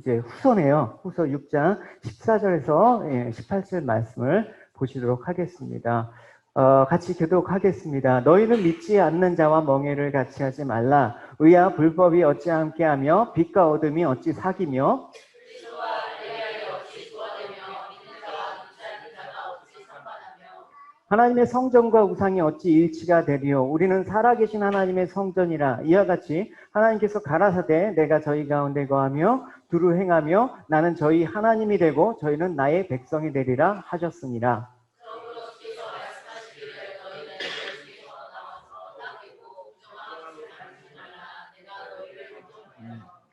이제 후서네요. 후서 6장 14절에서 18절 말씀을 보시도록 하겠습니다. 같이 교독하겠습니다. 너희는 믿지 않는 자와 멍에를 같이 하지 말라. 의와 불법이 어찌 함께하며 빛과 어둠이 어찌 사귀며 하나님의 성전과 우상이 어찌 일치가 되리요. 우리는 살아계신 하나님의 성전이라. 이와 같이 하나님께서 가라사대 내가 저희 가운데 거하며 두루 행하며 나는 저희 하나님이 되고 저희는 나의 백성이 되리라 하셨습니다.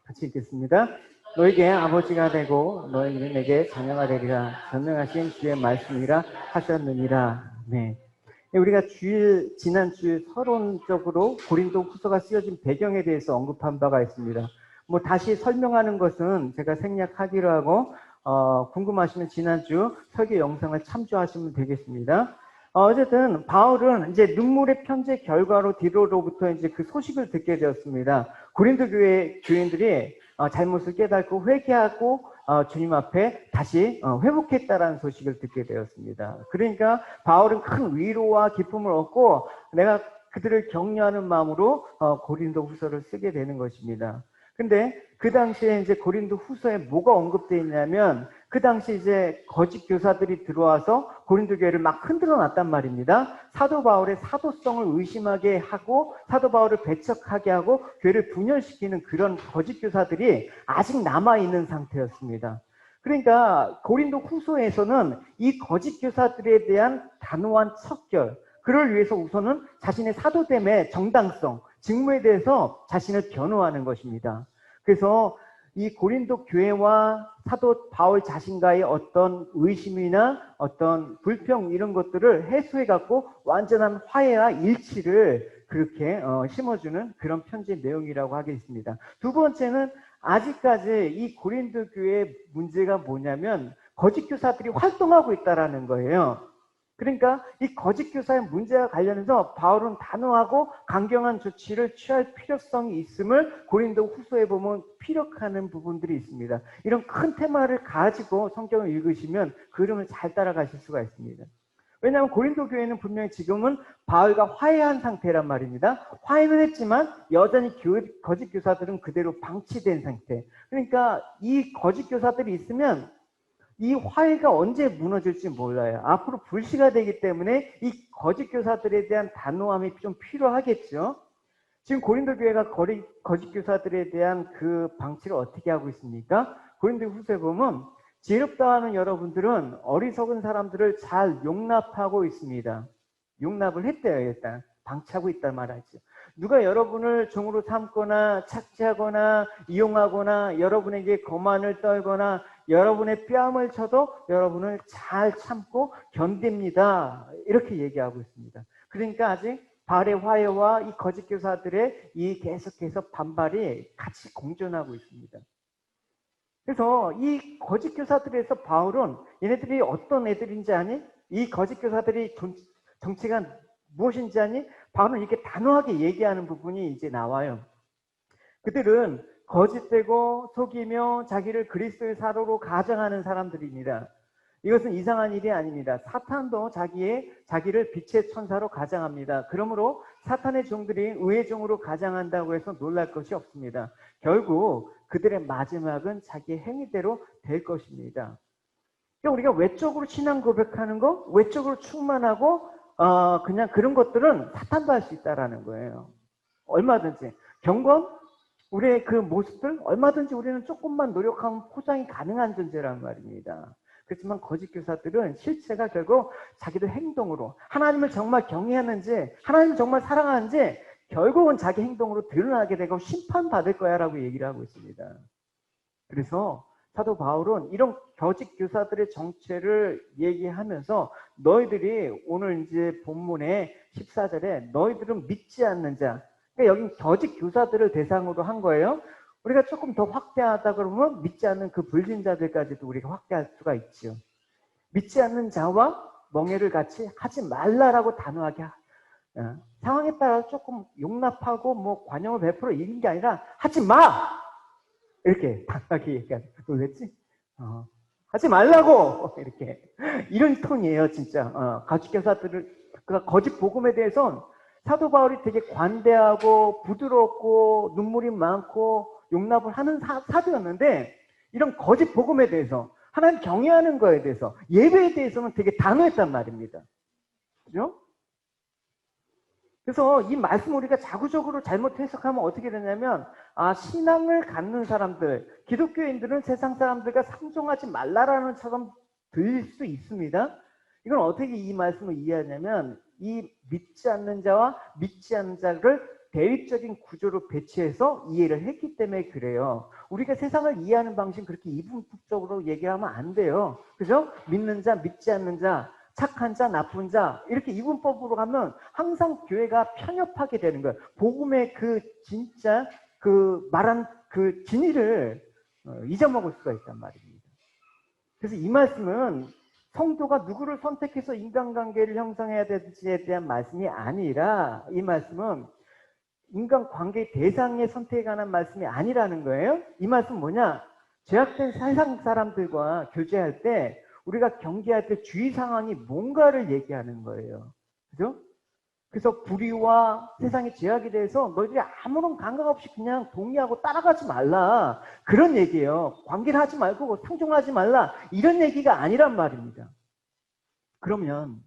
같이 읽겠습니다. 너에게 아버지가 되고 너희는 내게 자녀가 되리라. 전능하신 주의 말씀이라 하셨느니라. 네. 우리가 지난 주일 서론적으로 고린도 후서가 쓰여진 배경에 대해서 언급한 바가 있습니다. 다시 설명하는 것은 제가 생략하기로 하고 궁금하시면 지난주 설교 영상을 참조하시면 되겠습니다. 어쨌든 바울은 이제 눈물의 편지의 결과로 디도로부터 이제 그 소식을 듣게 되었습니다. 고린도 교회 교인들이 잘못을 깨닫고 회개하고 주님 앞에 다시 회복했다라는 소식을 듣게 되었습니다. 그러니까 바울은 큰 위로와 기쁨을 얻고 내가 그들을 격려하는 마음으로 고린도 후서를 쓰게 되는 것입니다. 근데 그 당시에 이제 고린도 후서에 뭐가 언급되어 있냐면 그 당시 이제 거짓 교사들이 들어와서 고린도 교회를 막 흔들어 놨단 말입니다. 사도 바울의 사도성을 의심하게 하고 사도 바울을 배척하게 하고 교회를 분열시키는 그런 거짓 교사들이 아직 남아있는 상태였습니다. 그러니까 고린도 후서에서는 이 거짓 교사들에 대한 단호한 척결, 그를 위해서 우선은 자신의 사도됨의 정당성, 직무에 대해서 자신을 변호하는 것입니다. 그래서 이 고린도 교회와 사도 바울 자신과의 어떤 의심이나 어떤 불평 이런 것들을 해소해 갖고 완전한 화해와 일치를 그렇게 심어주는 그런 편지의 내용이라고 하겠습니다. 두 번째는 아직까지 이 고린도 교회의 문제가 뭐냐면 거짓 교사들이 활동하고 있다라는 거예요. 그러니까 이 거짓 교사의 문제와 관련해서 바울은 단호하고 강경한 조치를 취할 필요성이 있음을 고린도 후서에 보면 피력하는 부분들이 있습니다. 이런 큰 테마를 가지고 성경을 읽으시면 그 흐름을 잘 따라가실 수가 있습니다. 왜냐하면 고린도 교회는 분명히 지금은 바울과 화해한 상태란 말입니다. 화해는 했지만 여전히 거짓 교사들은 그대로 방치된 상태. 그러니까 이 거짓 교사들이 있으면 이 화해가 언제 무너질지 몰라요. 앞으로 불씨가 되기 때문에 이 거짓 교사들에 대한 단호함이 좀 필요하겠죠. 지금 고린도 교회가 거짓 교사들에 대한 그 방치를 어떻게 하고 있습니까? 고린도 후서에 보면 지혜롭다 하는 여러분들은 어리석은 사람들을 잘 용납하고 있습니다. 용납을 했대요. 일단 방치하고 있단 말이죠. 누가 여러분을 종으로 삼거나 착취하거나 이용하거나 여러분에게 거만을 떨거나 여러분의 뺨을 쳐도 여러분을 잘 참고 견딥니다. 이렇게 얘기하고 있습니다. 그러니까 아직 바울의 화해와 이 거짓 교사들의 이 계속해서 반발이 같이 공존하고 있습니다. 그래서 이 거짓 교사들에서 바울은 얘네들이 어떤 애들인지 아니? 이 거짓 교사들이 정체가 무엇인지 아니? 바울은 이렇게 단호하게 얘기하는 부분이 이제 나와요. 그들은 거짓되고 속이며 자기를 그리스도의 사도로 가정하는 사람들입니다. 이것은 이상한 일이 아닙니다. 사탄도 자기를 빛의 천사로 가장합니다. 그러므로 사탄의 종들이 의의 종으로 가장한다고 해서 놀랄 것이 없습니다. 결국 그들의 마지막은 자기의 행위대로 될 것입니다. 그러니까 우리가 외적으로 신앙 고백하는 거, 외적으로 충만하고 그냥 그런 것들은 사탄도 할 수 있다라는 거예요. 얼마든지. 경건? 우리의 그 모습들 얼마든지 우리는 조금만 노력하면 포장이 가능한 존재란 말입니다. 그렇지만 거짓 교사들은 실체가 결국 자기들 행동으로 하나님을 정말 경외하는지 하나님을 정말 사랑하는지 결국은 자기 행동으로 드러나게 되고 심판받을 거야 라고 얘기를 하고 있습니다. 그래서 사도 바울은 이런 거짓 교사들의 정체를 얘기하면서 너희들이 오늘 이제 본문의 14절에 너희들은 믿지 않는 자, 그러니까 여기 거짓 교사들을 대상으로 한 거예요. 우리가 조금 더 확대하다 그러면 믿지 않는 그 불신자들까지도 우리가 확대할 수가 있죠. 믿지 않는 자와 멍에를 같이 하지 말라라고 단호하게 상황에 따라 조금 용납하고 관용을 베풀어 이긴 게 아니라 하지 마! 이렇게 당하게 얘기하는. 놀랬지? 하지 말라고! 이렇게. 이런 톤이에요, 진짜. 거짓 교사들을, 그 거짓 복음에 대해서는 사도 바울이 되게 관대하고 부드럽고 눈물이 많고 용납을 하는 사도였는데, 이런 거짓 복음에 대해서, 하나님 경외하는 거에 대해서, 예배에 대해서는 되게 단호했단 말입니다. 그죠? 그래서 이 말씀 우리가 자구적으로 잘못 해석하면 어떻게 되냐면, 신앙을 갖는 사람들, 기독교인들은 세상 사람들과 상종하지 말라라는 처럼 들릴 수 있습니다. 이건 어떻게 이 말씀을 이해하냐면, 이 믿지 않는 자와 믿지 않는 자를 대립적인 구조로 배치해서 이해를 했기 때문에 그래요. 우리가 세상을 이해하는 방식은 그렇게 이분법적으로 얘기하면 안 돼요. 그죠? 믿는 자, 믿지 않는 자, 착한 자, 나쁜 자, 이렇게 이분법으로 가면 항상 교회가 편협하게 되는 거예요. 복음의 그 진짜 그 말한 그 진리를 잊어먹을 수가 있단 말입니다. 그래서 이 말씀은 성도가 누구를 선택해서 인간관계를 형성해야 될지에 대한 말씀이 아니라, 이 말씀은 인간관계의 대상의 선택에 관한 말씀이 아니라는 거예요. 이 말씀은 뭐냐? 죄악된 세상 사람들과 교제할 때 우리가 경계할 때 주의 상황이 뭔가를 얘기하는 거예요. 그죠? 그래서 불의와 세상의 죄악에 대해서 너희들이 아무런 감각 없이 그냥 동의하고 따라가지 말라. 그런 얘기예요. 관계를 하지 말고 상종하지 말라. 이런 얘기가 아니란 말입니다. 그러면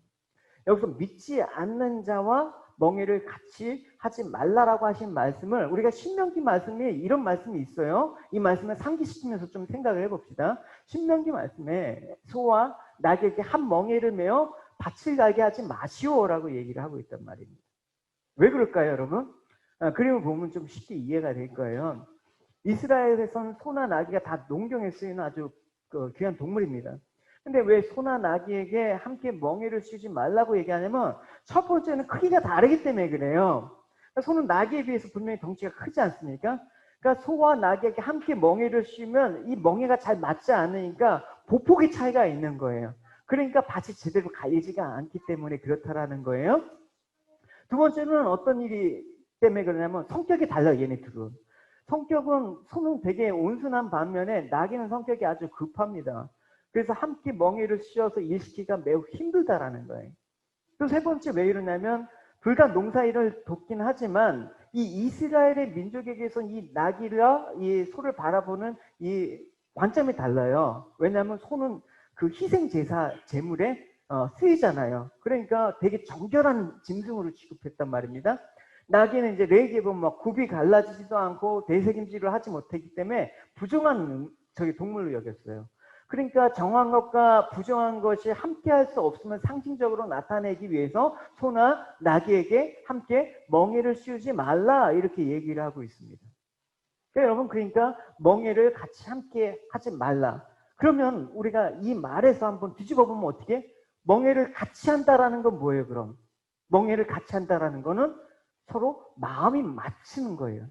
여기서 믿지 않는 자와 멍에를 같이 하지 말라라고 하신 말씀을, 우리가 신명기 말씀에 이런 말씀이 있어요. 이 말씀을 상기시키면서 좀 생각을 해봅시다. 신명기 말씀에 소와 낙에게 한 멍에를 메어 밭을 갈게 하지 마시오라고 얘기를 하고 있단 말입니다. 왜 그럴까요, 여러분? 그림을 보면 좀 쉽게 이해가 될 거예요. 이스라엘에서는 소나 나귀가 다 농경에 쓰이는 아주 귀한 동물입니다. 근데 왜 소나 나귀에게 함께 멍에를 씌우지 말라고 얘기하냐면, 첫 번째는 크기가 다르기 때문에 그래요. 그러니까 소는 나귀에 비해서 분명히 덩치가 크지 않습니까? 그러니까 소와 나귀에게 함께 멍에를 씌우면 이 멍에가 잘 맞지 않으니까 보폭의 차이가 있는 거예요. 그러니까 밭이 제대로 갈리지가 않기 때문에 그렇다라는 거예요. 두 번째는 어떤 일이 때문에 그러냐면, 성격이 달라요, 얘네들은. 성격은, 소는 되게 온순한 반면에 나귀는 성격이 아주 급합니다. 그래서 함께 멍에를 씌워서 일시키기가 매우 힘들다라는 거예요. 또 세 번째 왜 이러냐면, 둘 다 농사일을 돕긴 하지만 이 이스라엘의 민족에게서는 이 나귀와 이 소를 바라보는 이 관점이 달라요. 왜냐하면 소는 그 희생 제사 제물에 쓰이잖아요. 그러니까 되게 정결한 짐승으로 취급했단 말입니다. 나귀는 이제 레위기에 보면 막 굽이 갈라지지도 않고 대책임질을 하지 못했기 때문에 부정한 동물로 여겼어요. 그러니까 정한 것과 부정한 것이 함께 할 수 없으면 상징적으로 나타내기 위해서 소나 나귀에게 함께 멍에를 씌우지 말라, 이렇게 얘기를 하고 있습니다. 그러니까 여러분, 그러니까 멍에를 같이 함께 하지 말라. 그러면 우리가 이 말에서 한번 뒤집어 보면 어떻게? 멍에를 같이 한다라는 건 뭐예요, 그럼? 멍에를 같이 한다라는 거는 서로 마음이 맞추는 거예요.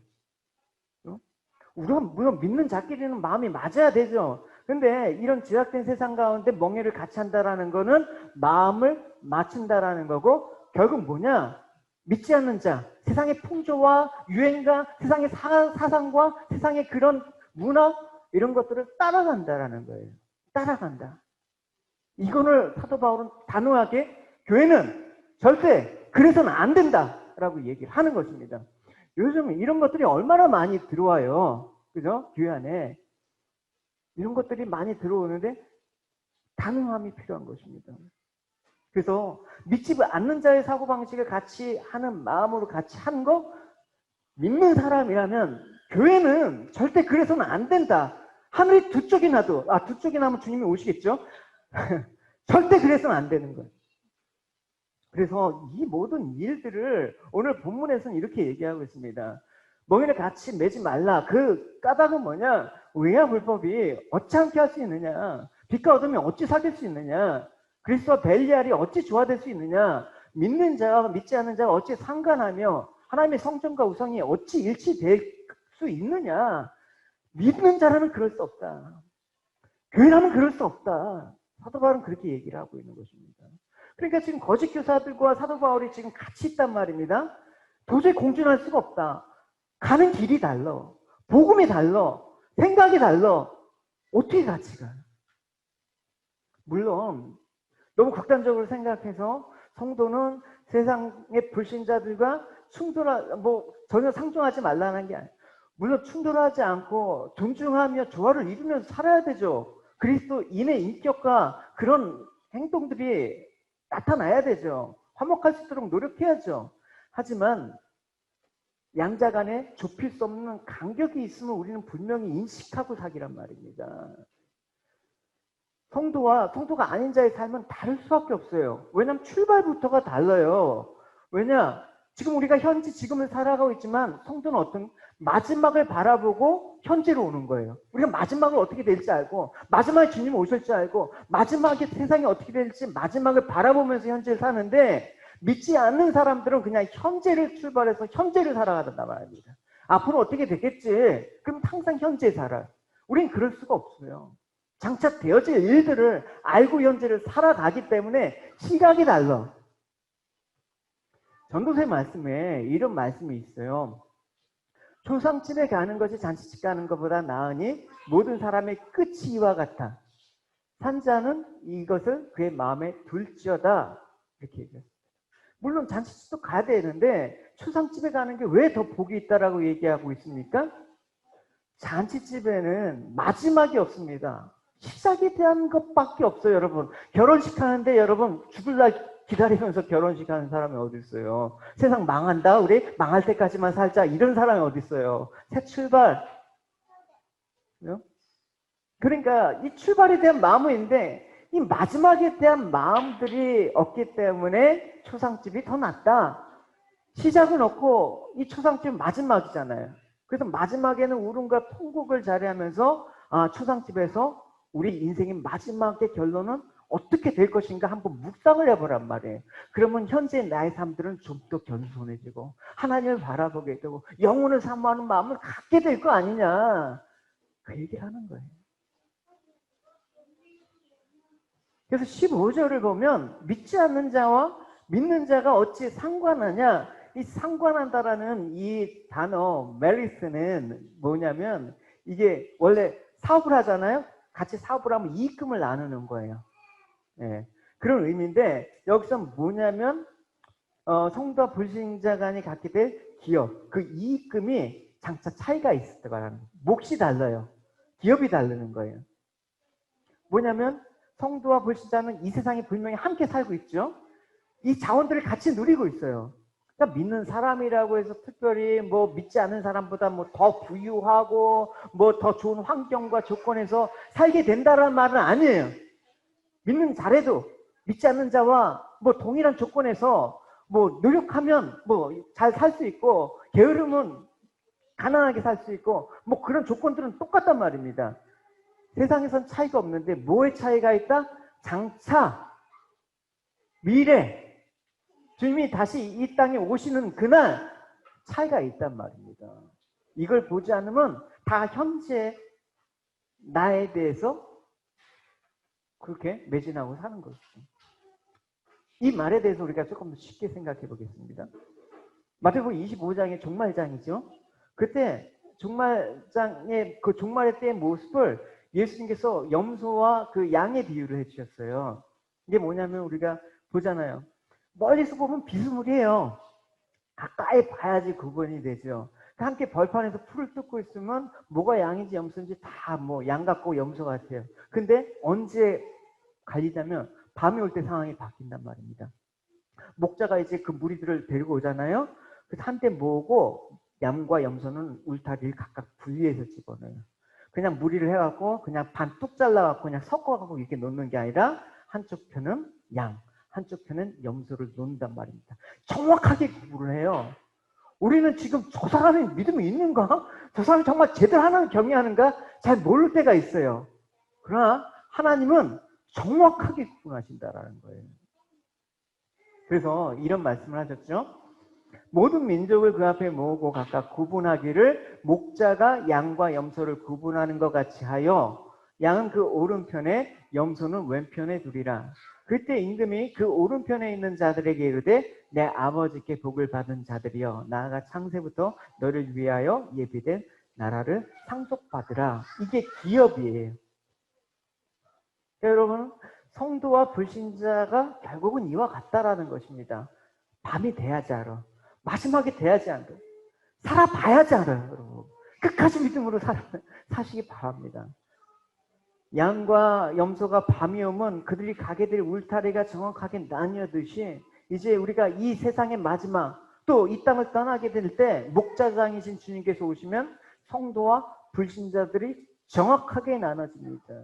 우리가 물론 믿는 자끼리는 마음이 맞아야 되죠. 근데 이런 죄악된 세상 가운데 멍에를 같이 한다라는 거는 마음을 맞춘다라는 거고, 결국 뭐냐? 믿지 않는 자, 세상의 풍조와 유행과 세상의 사상과 세상의 그런 문화, 이런 것들을 따라간다라는 거예요. 따라간다. 이거를 사도 바울은 단호하게 교회는 절대 그래서는 안 된다라고 얘기를 하는 것입니다. 요즘 이런 것들이 얼마나 많이 들어와요. 그죠? 교회 안에. 이런 것들이 많이 들어오는데 단호함이 필요한 것입니다. 그래서 믿지 않는 자의 사고방식을 같이 하는 마음으로 같이 하는 거, 믿는 사람이라면 교회는 절대 그래서는 안 된다. 하늘이 두 쪽이 나도, 두 쪽이 나면 주님이 오시겠죠? 절대 그래서는 안 되는 거예요. 그래서 이 모든 일들을 오늘 본문에서는 이렇게 얘기하고 있습니다. 멍에를 같이 매지 말라. 그 까닭은 뭐냐? 외야 불법이 어찌 함께 할 수 있느냐? 빛과 어둠이 어찌 사귈 수 있느냐? 그리스도와 벨리알이 어찌 조화될 수 있느냐? 믿는 자와 믿지 않는 자가 어찌 상관하며 하나님의 성전과 우상이 어찌 일치될 수 있느냐? 믿는 자라면 그럴 수 없다. 교회라면 그럴 수 없다. 사도 바울은 그렇게 얘기를 하고 있는 것입니다. 그러니까 지금 거짓 교사들과 사도 바울이 지금 같이 있단 말입니다. 도저히 공존할 수가 없다. 가는 길이 달라. 복음이 달라. 생각이 달라. 어떻게 같이 가요? 물론 너무 극단적으로 생각해서 성도는 세상의 불신자들과 전혀 상종하지 말라는 게 아니에요. 물론 충돌하지 않고 존중하며 조화를 이루면서 살아야 되죠. 그리스도인의 인격과 그런 행동들이 나타나야 되죠. 화목할 수 있도록 노력해야죠. 하지만 양자 간에 좁힐 수 없는 간격이 있으면 우리는 분명히 인식하고 살기란 말입니다. 성도가 아닌 자의 삶은 다를 수밖에 없어요. 왜냐하면 출발부터가 달라요. 왜냐? 지금 우리가 현재 지금을 살아가고 있지만 성도는 어떤 마지막을 바라보고 현재로 오는 거예요. 우리가 마지막을 어떻게 될지 알고 마지막에 주님 오실 줄 알고 마지막에 세상이 어떻게 될지 마지막을 바라보면서 현재를 사는데 믿지 않는 사람들은 그냥 현재를 출발해서 현재를 살아간단 말입니다. 앞으로 어떻게 되겠지? 그럼 항상 현재 살아요. 우린 그럴 수가 없어요. 장차 되어질 일들을 알고 현재를 살아가기 때문에 시각이 달라. 전도서의 말씀에 이런 말씀이 있어요. 초상집에 가는 것이 잔치집 가는 것보다 나으니 모든 사람의 끝이 이와 같아. 산자는 이것을 그의 마음에 둘지어다. 이렇게 얘기했어요. 물론 잔치집도 가야 되는데 초상집에 가는 게 왜 더 복이 있다라고 얘기하고 있습니까? 잔치집에는 마지막이 없습니다. 시작에 대한 것밖에 없어요, 여러분. 결혼식 하는데 여러분 죽을 날 기다리면서 결혼식 하는 사람이 어디 있어요? 세상 망한다, 우리 망할 때까지만 살자, 이런 사람이 어디 있어요? 새 출발. 그러니까 이 출발에 대한 마음은 있는데 이 마지막에 대한 마음들이 없기 때문에 초상집이 더 낫다. 시작은 없고 이 초상집은 마지막이잖아요. 그래서 마지막에는 울음과 통곡을 자리하면서 초상집에서 우리 인생의 마지막의 결론은 어떻게 될 것인가 한번 묵상을 해보란 말이에요. 그러면 현재 나의 삶들은 좀 더 겸손해지고 하나님을 바라보게 되고 영혼을 사모하는 마음을 갖게 될 거 아니냐. 그 얘기를 하는 거예요. 그래서 15절을 보면 믿지 않는 자와 믿는 자가 어찌 상관하냐. 이 상관한다라는 이 단어 메리스는 뭐냐면 이게 원래 사업을 하잖아요. 같이 사업을 하면 이익금을 나누는 거예요. 예, 그런 의미인데 여기서 뭐냐면 성도와 불신자 간이 갖게 될 기업, 그 이익금이 장차 차이가 있을 때 말하는 거예요. 몫이 달라요. 기업이 다르는 거예요. 뭐냐면 성도와 불신자는 이 세상에 분명히 함께 살고 있죠. 이 자원들을 같이 누리고 있어요. 그러니까 믿는 사람이라고 해서 특별히 뭐 믿지 않는 사람보다 뭐 더 부유하고 뭐 더 좋은 환경과 조건에서 살게 된다는 말은 아니에요. 믿는 자래도 믿지 않는 자와 뭐 동일한 조건에서 뭐 노력하면 뭐 잘 살 수 있고 게으르면 가난하게 살 수 있고 뭐 그런 조건들은 똑같단 말입니다. 세상에선 차이가 없는데 뭐의 차이가 있다? 장차 미래 주님이 다시 이 땅에 오시는 그날 차이가 있단 말입니다. 이걸 보지 않으면 다 현재 나에 대해서 그렇게 매진하고 사는 것이죠. 이 말에 대해서 우리가 조금 더 쉽게 생각해 보겠습니다. 마태복음 25장의 종말장이죠. 그때 종말장의 그 종말의 때의 모습을 예수님께서 염소와 그 양의 비유를 해주셨어요. 이게 뭐냐면 우리가 보잖아요. 멀리서 보면 비스무리해요. 가까이 봐야지 구분이 되죠. 함께 벌판에서 풀을 뜯고 있으면 뭐가 양인지 염소인지 다 뭐 양 같고 염소 같아요. 근데 언제 갈리자면 밤이 올 때 상황이 바뀐단 말입니다. 목자가 이제 그 무리들을 데리고 오잖아요. 그래서 한때 모으고 양과 염소는 울타리를 각각 분리해서 집어넣어요. 그냥 무리를 해갖고 그냥 반 뚝 잘라갖고 그냥 섞어갖고 이렇게 놓는 게 아니라 한쪽 편은 양, 한쪽 편은 염소를 놓는단 말입니다. 정확하게 구분을 해요. 우리는 지금 저 사람이 믿음이 있는가? 저 사람이 정말 제대로 하나님 경외하는가? 잘 모를 때가 있어요. 그러나 하나님은 정확하게 구분하신다라는 거예요. 그래서 이런 말씀을 하셨죠. 모든 민족을 그 앞에 모으고 각각 구분하기를 목자가 양과 염소를 구분하는 것 같이 하여 양은 그 오른편에 염소는 왼편에 두리라. 그때 임금이 그 오른편에 있는 자들에게 이르되 내 아버지께 복을 받은 자들이여 나아가 창세부터 너를 위하여 예비된 나라를 상속받으라. 이게 기업이에요. 여러분, 성도와 불신자가 결국은 이와 같다라는 것입니다. 밤이 돼야지 알아. 마지막에 돼야지 안 돼. 살아봐야지 알아요, 여러분. 끝까지 믿음으로 사시기 바랍니다. 양과 염소가 밤이 오면 그들이 가게 될 울타리가 정확하게 나뉘어듯이 이제 우리가 이 세상의 마지막 또 이 땅을 떠나게 될 때 목자장이신 주님께서 오시면 성도와 불신자들이 정확하게 나눠집니다.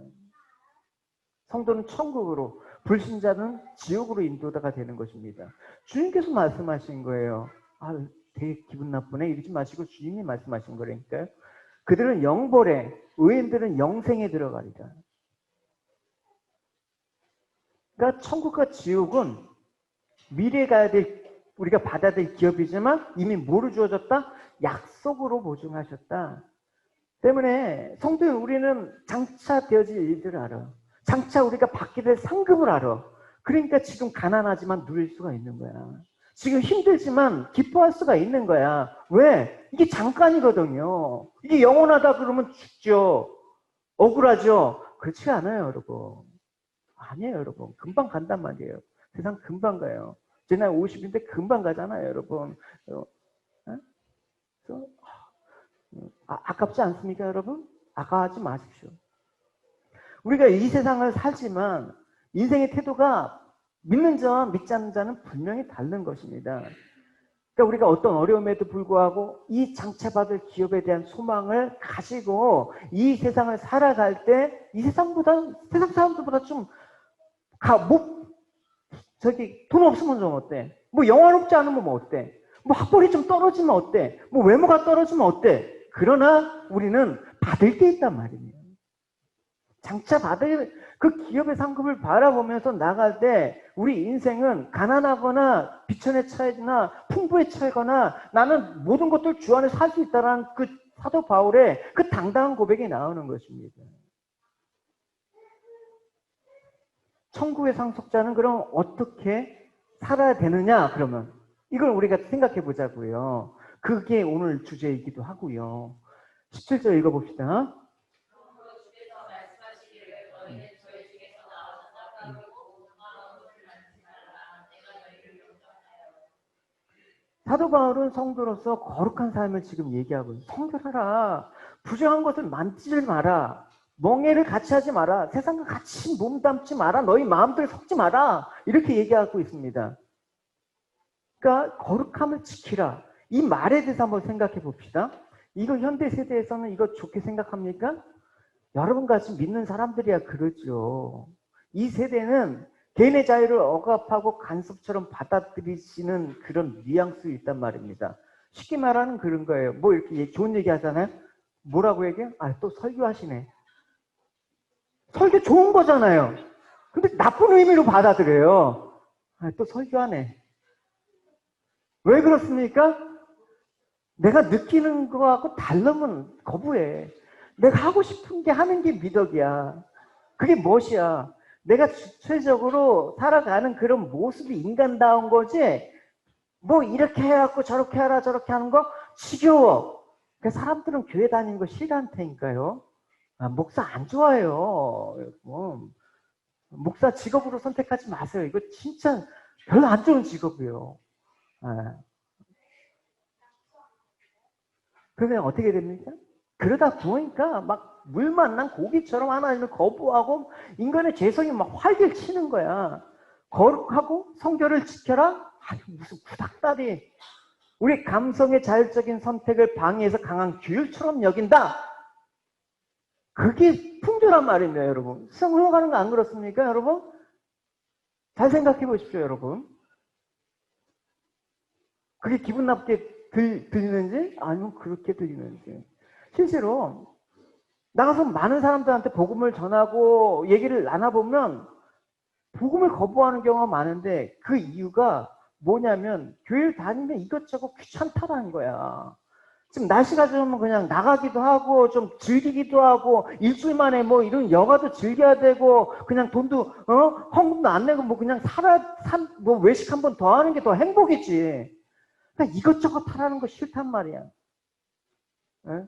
성도는 천국으로, 불신자는 지옥으로 인도가 되는 것입니다. 주님께서 말씀하신 거예요. 아, 되게 기분 나쁘네. 이러지 마시고 주님이 말씀하신 거라니까요. 그들은 영벌에, 의인들은 영생에 들어가리라. 그러니까 천국과 지옥은 미래에 가야 될, 우리가 받아야 될 기업이지만 이미 뭐로 주어졌다? 약속으로 보증하셨다. 때문에 성도인 우리는 장차 되어질 일들을 알아. 장차 우리가 받게 될 상급을 알아. 그러니까 지금 가난하지만 누릴 수가 있는 거야. 지금 힘들지만 기뻐할 수가 있는 거야. 왜? 이게 잠깐이거든요. 이게 영원하다 그러면 죽죠. 억울하죠. 그렇지 않아요, 여러분. 아니에요, 여러분. 금방 간단 말이에요. 세상 금방 가요. 제 나이 50인데 금방 가잖아요, 여러분. 아깝지 않습니까, 여러분? 아까워하지 마십시오. 우리가 이 세상을 살지만 인생의 태도가 믿는 자와 믿지 않는 자는 분명히 다른 것입니다. 그러니까 우리가 어떤 어려움에도 불구하고 이 장차받을 기업에 대한 소망을 가지고 이 세상을 살아갈 때 이 세상 사람들보다 좀 돈 없으면 좀 어때? 뭐 영화롭지 않으면 뭐 어때? 뭐 학벌이 좀 떨어지면 어때? 뭐 외모가 떨어지면 어때? 그러나 우리는 받을 게 있단 말이에요. 장차 받을 그 기업의 상급을 바라보면서 나갈 때 우리 인생은 가난하거나 비천에 처해거나 풍부에 처해거나 나는 모든 것들 주 안에 살 수 있다는 그 사도 바울의 그 당당한 고백이 나오는 것입니다. 천국의 상속자는 그럼 어떻게 살아야 되느냐? 그러면 이걸 우리가 생각해 보자고요. 그게 오늘 주제이기도 하고요. 17절 읽어봅시다. 사도 바울은 성도로서 거룩한 삶을 지금 얘기하고 있어요. 성결하라. 부정한 것을 만지지 마라. 멍해를 같이 하지 마라. 세상과 같이 몸담지 마라. 너희 마음들 섞지 마라. 이렇게 얘기하고 있습니다. 그러니까 거룩함을 지키라. 이 말에 대해서 한번 생각해 봅시다. 이거 현대 세대에서는 이거 좋게 생각합니까? 여러분 같이 믿는 사람들이야 그러죠. 이 세대는 개인의 자유를 억압하고 간섭처럼 받아들이시는 그런 뉘앙스 있단 말입니다. 쉽게 말하는 그런 거예요. 뭐 이렇게 좋은 얘기 하잖아요. 뭐라고 얘기해요? 또 설교하시네. 설교 좋은 거잖아요. 근데 나쁜 의미로 받아들여요. 또 설교하네. 왜 그렇습니까? 내가 느끼는 거하고 다르면 거부해. 내가 하고 싶은 게 하는 게 미덕이야. 그게 무엇이야? 내가 주체적으로 살아가는 그런 모습이 인간다운 거지 뭐 이렇게 해갖고 저렇게 하라 저렇게 하는 거 지겨워. 그러니까 사람들은 교회 다니는 거 싫어한다니까요. 목사 안 좋아해요. 목사 직업으로 선택하지 마세요. 이거 진짜 별로 안 좋은 직업이에요. 그러면 어떻게 됩니까? 그러다 보니까 막 물 만난 고기처럼 하나님을 거부하고 인간의 죄성이 막 활개를 치는 거야. 거룩하고 성결을 지켜라? 무슨 구닥다리. 우리 감성의 자율적인 선택을 방해해서 강한 규율처럼 여긴다. 그게 풍조란 말입니다, 여러분. 세상 흘러가는 거 안 그렇습니까, 여러분? 잘 생각해 보십시오, 여러분. 그게 기분 나쁘게 들리는지 아니면 그렇게 들리는지. 실제로 나가서 많은 사람들한테 복음을 전하고 얘기를 나눠보면 복음을 거부하는 경우가 많은데 그 이유가 뭐냐면 교회를 다니면 이것저것 귀찮다라는 거야. 지금 날씨가 좋으면 그냥 나가기도 하고 좀 즐기기도 하고 일주일 만에 뭐 이런 여가도 즐겨야 되고 그냥 돈도 헌금도 안 내고 뭐 그냥 뭐 외식 한 번 더 하는 게 더 행복이지. 그러니까 이것저것 하라는 거 싫단 말이야. 에?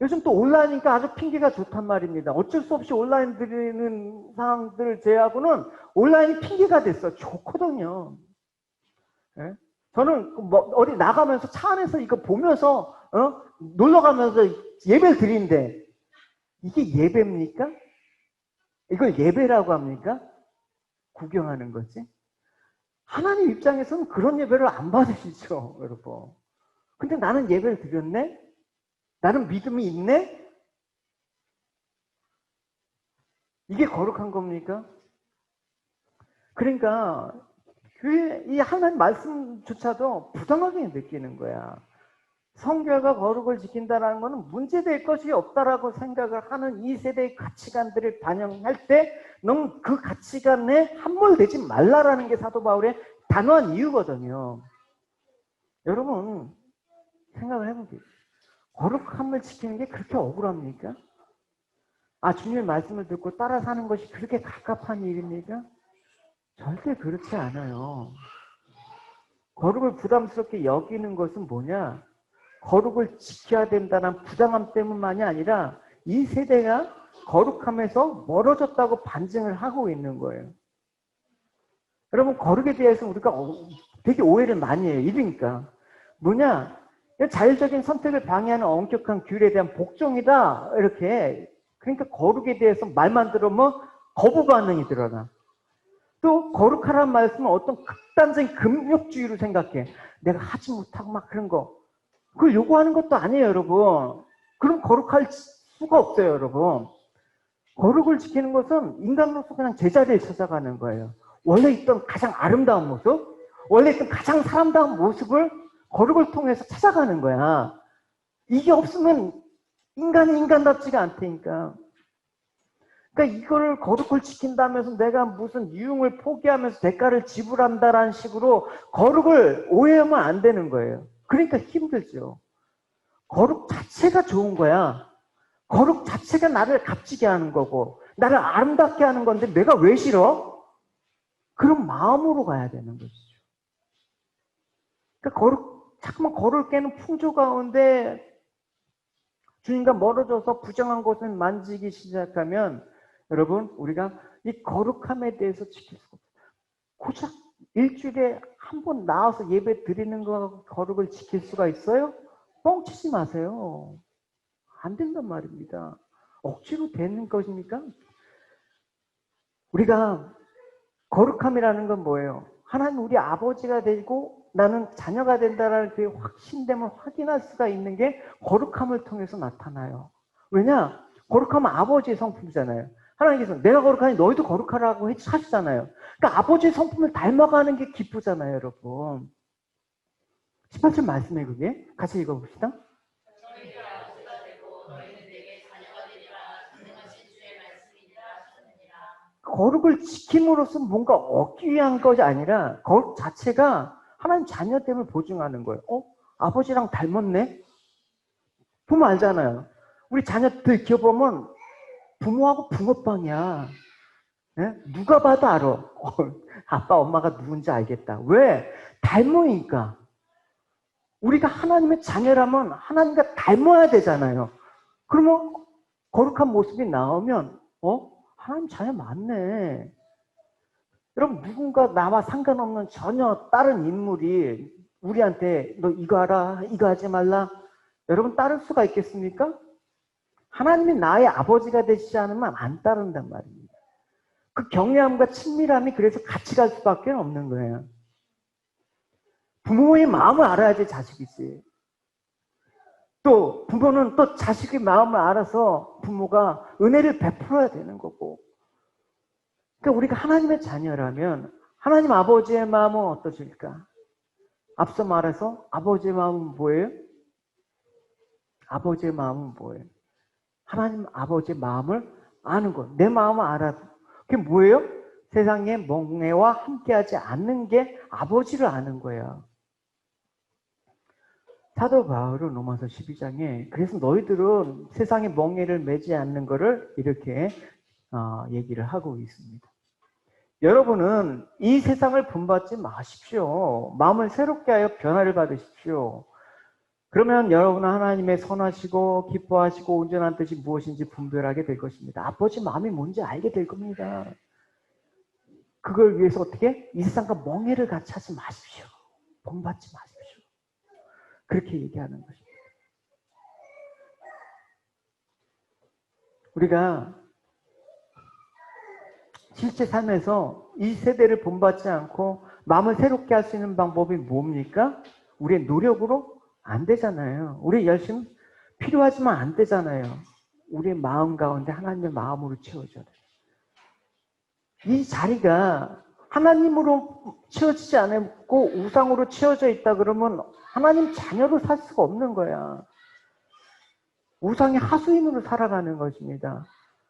요즘 또 온라인이니까 아주 핑계가 좋단 말입니다. 어쩔 수 없이 온라인 드리는 상황들을 제외하고는 온라인이 핑계가 됐어. 좋거든요. 예? 저는 뭐 어디 나가면서 차 안에서 이거 보면서 놀러 가면서 예배를 드리는데 이게 예배입니까? 이걸 예배라고 합니까? 구경하는 거지. 하나님 입장에서는 그런 예배를 안 받으시죠, 여러분. 근데 나는 예배를 드렸네? 나는 믿음이 있네? 이게 거룩한 겁니까? 그러니까 교회 이 하나님 말씀조차도 부당하게 느끼는 거야. 성결과 거룩을 지킨다는 것은 문제될 것이 없다라고 생각을 하는 이 세대의 가치관들을 반영할 때 너무 그 가치관에 함몰되지 말라라는 게 사도 바울의 단호한 이유거든요. 여러분 생각을 해보세요. 거룩함을 지키는 게 그렇게 억울합니까? 주님의 말씀을 듣고 따라 사는 것이 그렇게 갑갑한 일입니까? 절대 그렇지 않아요. 거룩을 부담스럽게 여기는 것은 뭐냐? 거룩을 지켜야 된다는 부당함 때문만이 아니라 이 세대가 거룩함에서 멀어졌다고 반증을 하고 있는 거예요. 여러분 거룩에 대해서 우리가 되게 오해를 많이 해요. 이러니까 뭐냐? 자율적인 선택을 방해하는 엄격한 규율에 대한 복종이다 이렇게. 그러니까 거룩에 대해서 말만 들으면 거부 반응이 드러나. 또 거룩하라는 말씀은 어떤 극단적인 금욕주의로 생각해. 내가 하지 못하고 막 그런 거. 그걸 요구하는 것도 아니에요, 여러분. 그럼 거룩할 수가 없어요, 여러분. 거룩을 지키는 것은 인간으로서 그냥 제자리에 찾아가는 거예요. 원래 있던 가장 아름다운 모습, 원래 있던 가장 사람다운 모습을 거룩을 통해서 찾아가는 거야. 이게 없으면 인간이 인간답지가 않다니까. 그러니까 이거를 거룩을 지킨다면서 내가 무슨 유흥을 포기하면서 대가를 지불한다라는 식으로 거룩을 오해하면 안 되는 거예요. 그러니까 힘들죠. 거룩 자체가 좋은 거야. 거룩 자체가 나를 값지게 하는 거고 나를 아름답게 하는 건데 내가 왜 싫어? 그런 마음으로 가야 되는 것이죠. 그러니까 자꾸만 거룩을 깨는 풍조 가운데 주님과 멀어져서 부정한 것을 만지기 시작하면 여러분 우리가 이 거룩함에 대해서 지킬 수가 없어요. 고작 일주일에 한 번 나와서 예배 드리는 거하고 거룩을 지킬 수가 있어요? 뻥치지 마세요. 안 된단 말입니다. 억지로 되는 것입니까? 우리가 거룩함이라는 건 뭐예요? 하나님 우리 아버지가 되고 나는 자녀가 된다는 그 확신됨을 확인할 수가 있는 게 거룩함을 통해서 나타나요. 왜냐? 거룩함은 아버지의 성품이잖아요. 하나님께서 내가 거룩하니 너희도 거룩하라고 하시잖아요. 그러니까 아버지의 성품을 닮아가는 게 기쁘잖아요, 여러분. 18절 말씀에 그게 같이 읽어봅시다. 거룩을 지킴으로써 뭔가 얻기 위한 것이 아니라 거룩 자체가 하나님 자녀됨을 보증하는 거예요. 아버지랑 닮았네? 보면 알잖아요. 우리 자녀들 키워보면 부모하고 붕어빵이야. 네? 누가 봐도 알아. 아빠, 엄마가 누군지 알겠다. 왜? 닮으니까. 우리가 하나님의 자녀라면 하나님과 닮아야 되잖아요. 그러면 거룩한 모습이 나오면 하나님 자녀 맞네. 여러분 누군가 나와 상관없는 전혀 다른 인물이 우리한테 너 이거 하라, 이거 하지 말라. 여러분 따를 수가 있겠습니까? 하나님이 나의 아버지가 되시지 않으면 안 따른단 말입니다. 그 경외함과 친밀함이 그래서 같이 갈 수밖에 없는 거예요. 부모의 마음을 알아야지 자식이지. 또 부모는 또 자식의 마음을 알아서 부모가 은혜를 베풀어야 되는 거고. 그러니까 우리가 하나님의 자녀라면 하나님 아버지의 마음은 어떠실까? 앞서 말해서 아버지의 마음은 뭐예요? 아버지의 마음은 뭐예요? 하나님 아버지의 마음을 아는 것. 내 마음을 알아도. 그게 뭐예요? 세상의 멍해와 함께하지 않는 게 아버지를 아는 거야. 사도 바울은 로마서 12장에 그래서 너희들은 세상의 멍해를 매지 않는 것을 이렇게 얘기를 하고 있습니다. 여러분은 이 세상을 본받지 마십시오. 마음을 새롭게 하여 변화를 받으십시오. 그러면 여러분은 하나님의 선하시고 기뻐하시고 온전한 뜻이 무엇인지 분별하게 될 것입니다. 아버지 마음이 뭔지 알게 될 겁니다. 그걸 위해서 어떻게? 이 세상과 멍해를 같이 하지 마십시오. 본받지 마십시오. 그렇게 얘기하는 것입니다. 우리가 실제 삶에서 이 세대를 본받지 않고 마음을 새롭게 할 수 있는 방법이 뭡니까? 우리의 노력으로 안 되잖아요. 우리 열심 필요하지만 안 되잖아요. 우리의 마음 가운데 하나님의 마음으로 채워져야 돼요. 이 자리가 하나님으로 채워지지 않고 우상으로 채워져 있다 그러면 하나님 자녀로 살 수가 없는 거야. 우상의 하수인으로 살아가는 것입니다.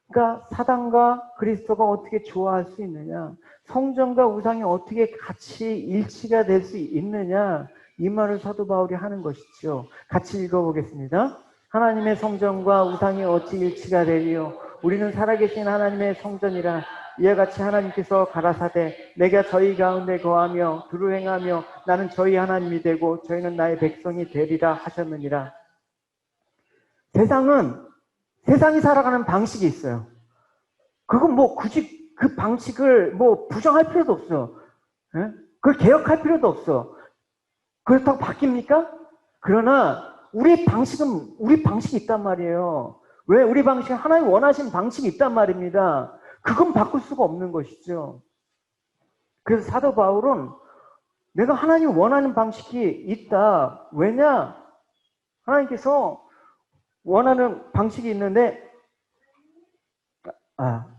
그러니까 사단과 그리스도가 어떻게 조화할 수 있느냐, 성전과 우상이 어떻게 같이 일치가 될 수 있느냐, 이 말을 사도 바울이 하는 것이죠. 같이 읽어보겠습니다. 하나님의 성전과 우상이 어찌 일치가 되리요? 우리는 살아계신 하나님의 성전이라. 이와 같이 하나님께서 가라사대 내가 저희 가운데 거하며 두루 행하며 나는 저희 하나님이 되고 저희는 나의 백성이 되리라 하셨느니라. 세상이 살아가는 방식이 있어요. 그건 뭐 굳이 그 방식을 뭐 부정할 필요도 없어. 예? 그걸 개혁할 필요도 없어. 그렇다고 바뀝니까? 그러나 우리 방식이 있단 말이에요. 왜? 우리 방식은 하나님 원하신 방식이 있단 말입니다. 그건 바꿀 수가 없는 것이죠. 그래서 사도 바울은 내가 하나님 원하는 방식이 있다. 왜냐? 하나님께서 원하는 방식이 있는데,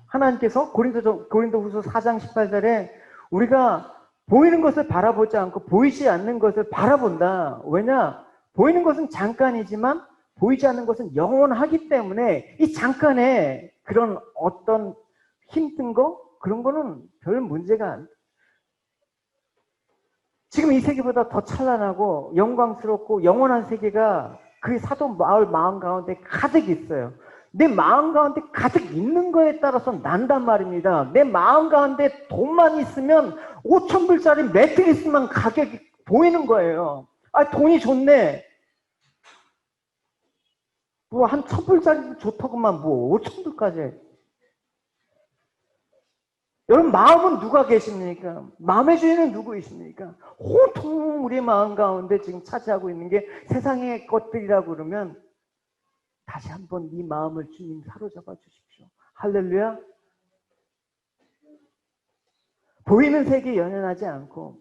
하나님께서 고린도후서 4장 18절에 우리가 보이는 것을 바라보지 않고 보이지 않는 것을 바라본다. 왜냐? 보이는 것은 잠깐이지만 보이지 않는 것은 영원하기 때문에 이 잠깐의 그런 어떤 힘든 거? 그런 거는 별 문제가 안 돼. 지금 이 세계보다 더 찬란하고 영광스럽고 영원한 세계가 그 사도 바울 마음 가운데 가득 있어요. 내 마음 가운데 가득 있는 거에 따라서 난단 말입니다. 내 마음 가운데 돈만 있으면 5,000불짜리 매트리스만 가격이 보이는 거예요. 돈이 좋네. 뭐 한 1,000불짜리도 좋더구만 뭐 5,000불까지. 여러분 마음은 누가 계십니까? 마음의 주인은 누구이십니까? 온통 우리 마음 가운데 지금 차지하고 있는 게 세상의 것들이라고 그러면 다시 한번 이 마음을 주님 사로잡아 주십시오. 할렐루야. 보이는 세계에 연연하지 않고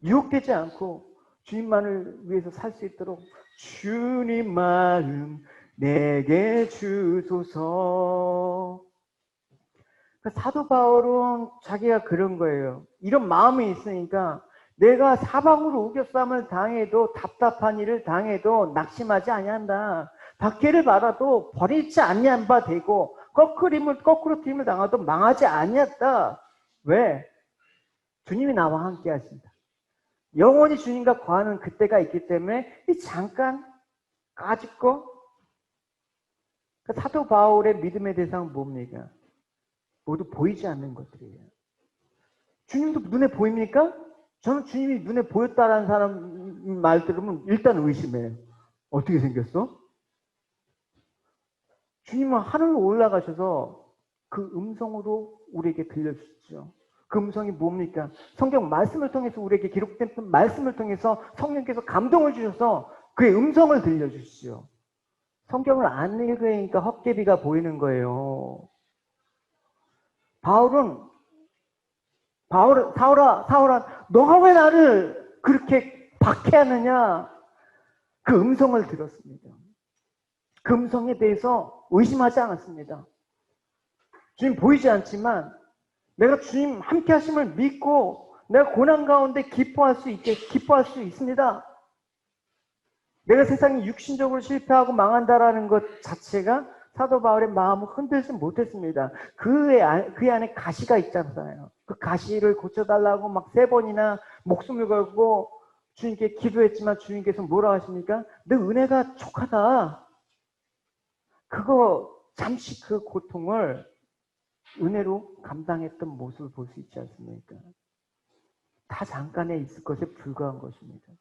유혹되지 않고 주님만을 위해서 살 수 있도록 주님 마음 내게 주소서. 사도 바울은 자기가 그런 거예요. 이런 마음이 있으니까 내가 사방으로 우겨쌈을 당해도 답답한 일을 당해도 낙심하지 아니한다. 박해를 받아도 버리지 아니한 바 되고 거꾸로 팀을 당해도 망하지 아니했다. 왜? 주님이 나와 함께 하신다. 영원히 주님과 거하는 그때가 있기 때문에 이 잠깐 까짓 거 사도 바울의 믿음의 대상은 뭡니까? 모두 보이지 않는 것들이에요. 주님도 눈에 보입니까? 저는 주님이 눈에 보였다라는 사람 말 들으면 일단 의심해요. 어떻게 생겼어? 주님은 하늘로 올라가셔서 그 음성으로 우리에게 들려주시죠. 그 음성이 뭡니까? 성경 말씀을 통해서 우리에게 기록된 말씀을 통해서 성령께서 감동을 주셔서 그의 음성을 들려주시죠. 성경을 안 읽으니까 헛개비가 보이는 거예요. 사울아, 너가 왜 나를 그렇게 박해하느냐? 그 음성을 들었습니다. 그 음성에 대해서 의심하지 않았습니다. 주님 보이지 않지만 내가 주님 함께 하심을 믿고 내가 고난 가운데 기뻐할 수 있습니다. 내가 세상이 육신적으로 실패하고 망한다라는 것 자체가 사도 바울의 마음을 흔들지 못했습니다. 그 안에 가시가 있잖아요. 그 가시를 고쳐달라고 막 3번이나 목숨을 걸고 주님께 기도했지만 주님께서 뭐라 하십니까? 내 은혜가 족하다. 그거 잠시 그 고통을 은혜로 감당했던 모습을 볼 수 있지 않습니까? 다 잠깐에 있을 것에 불과한 것입니다.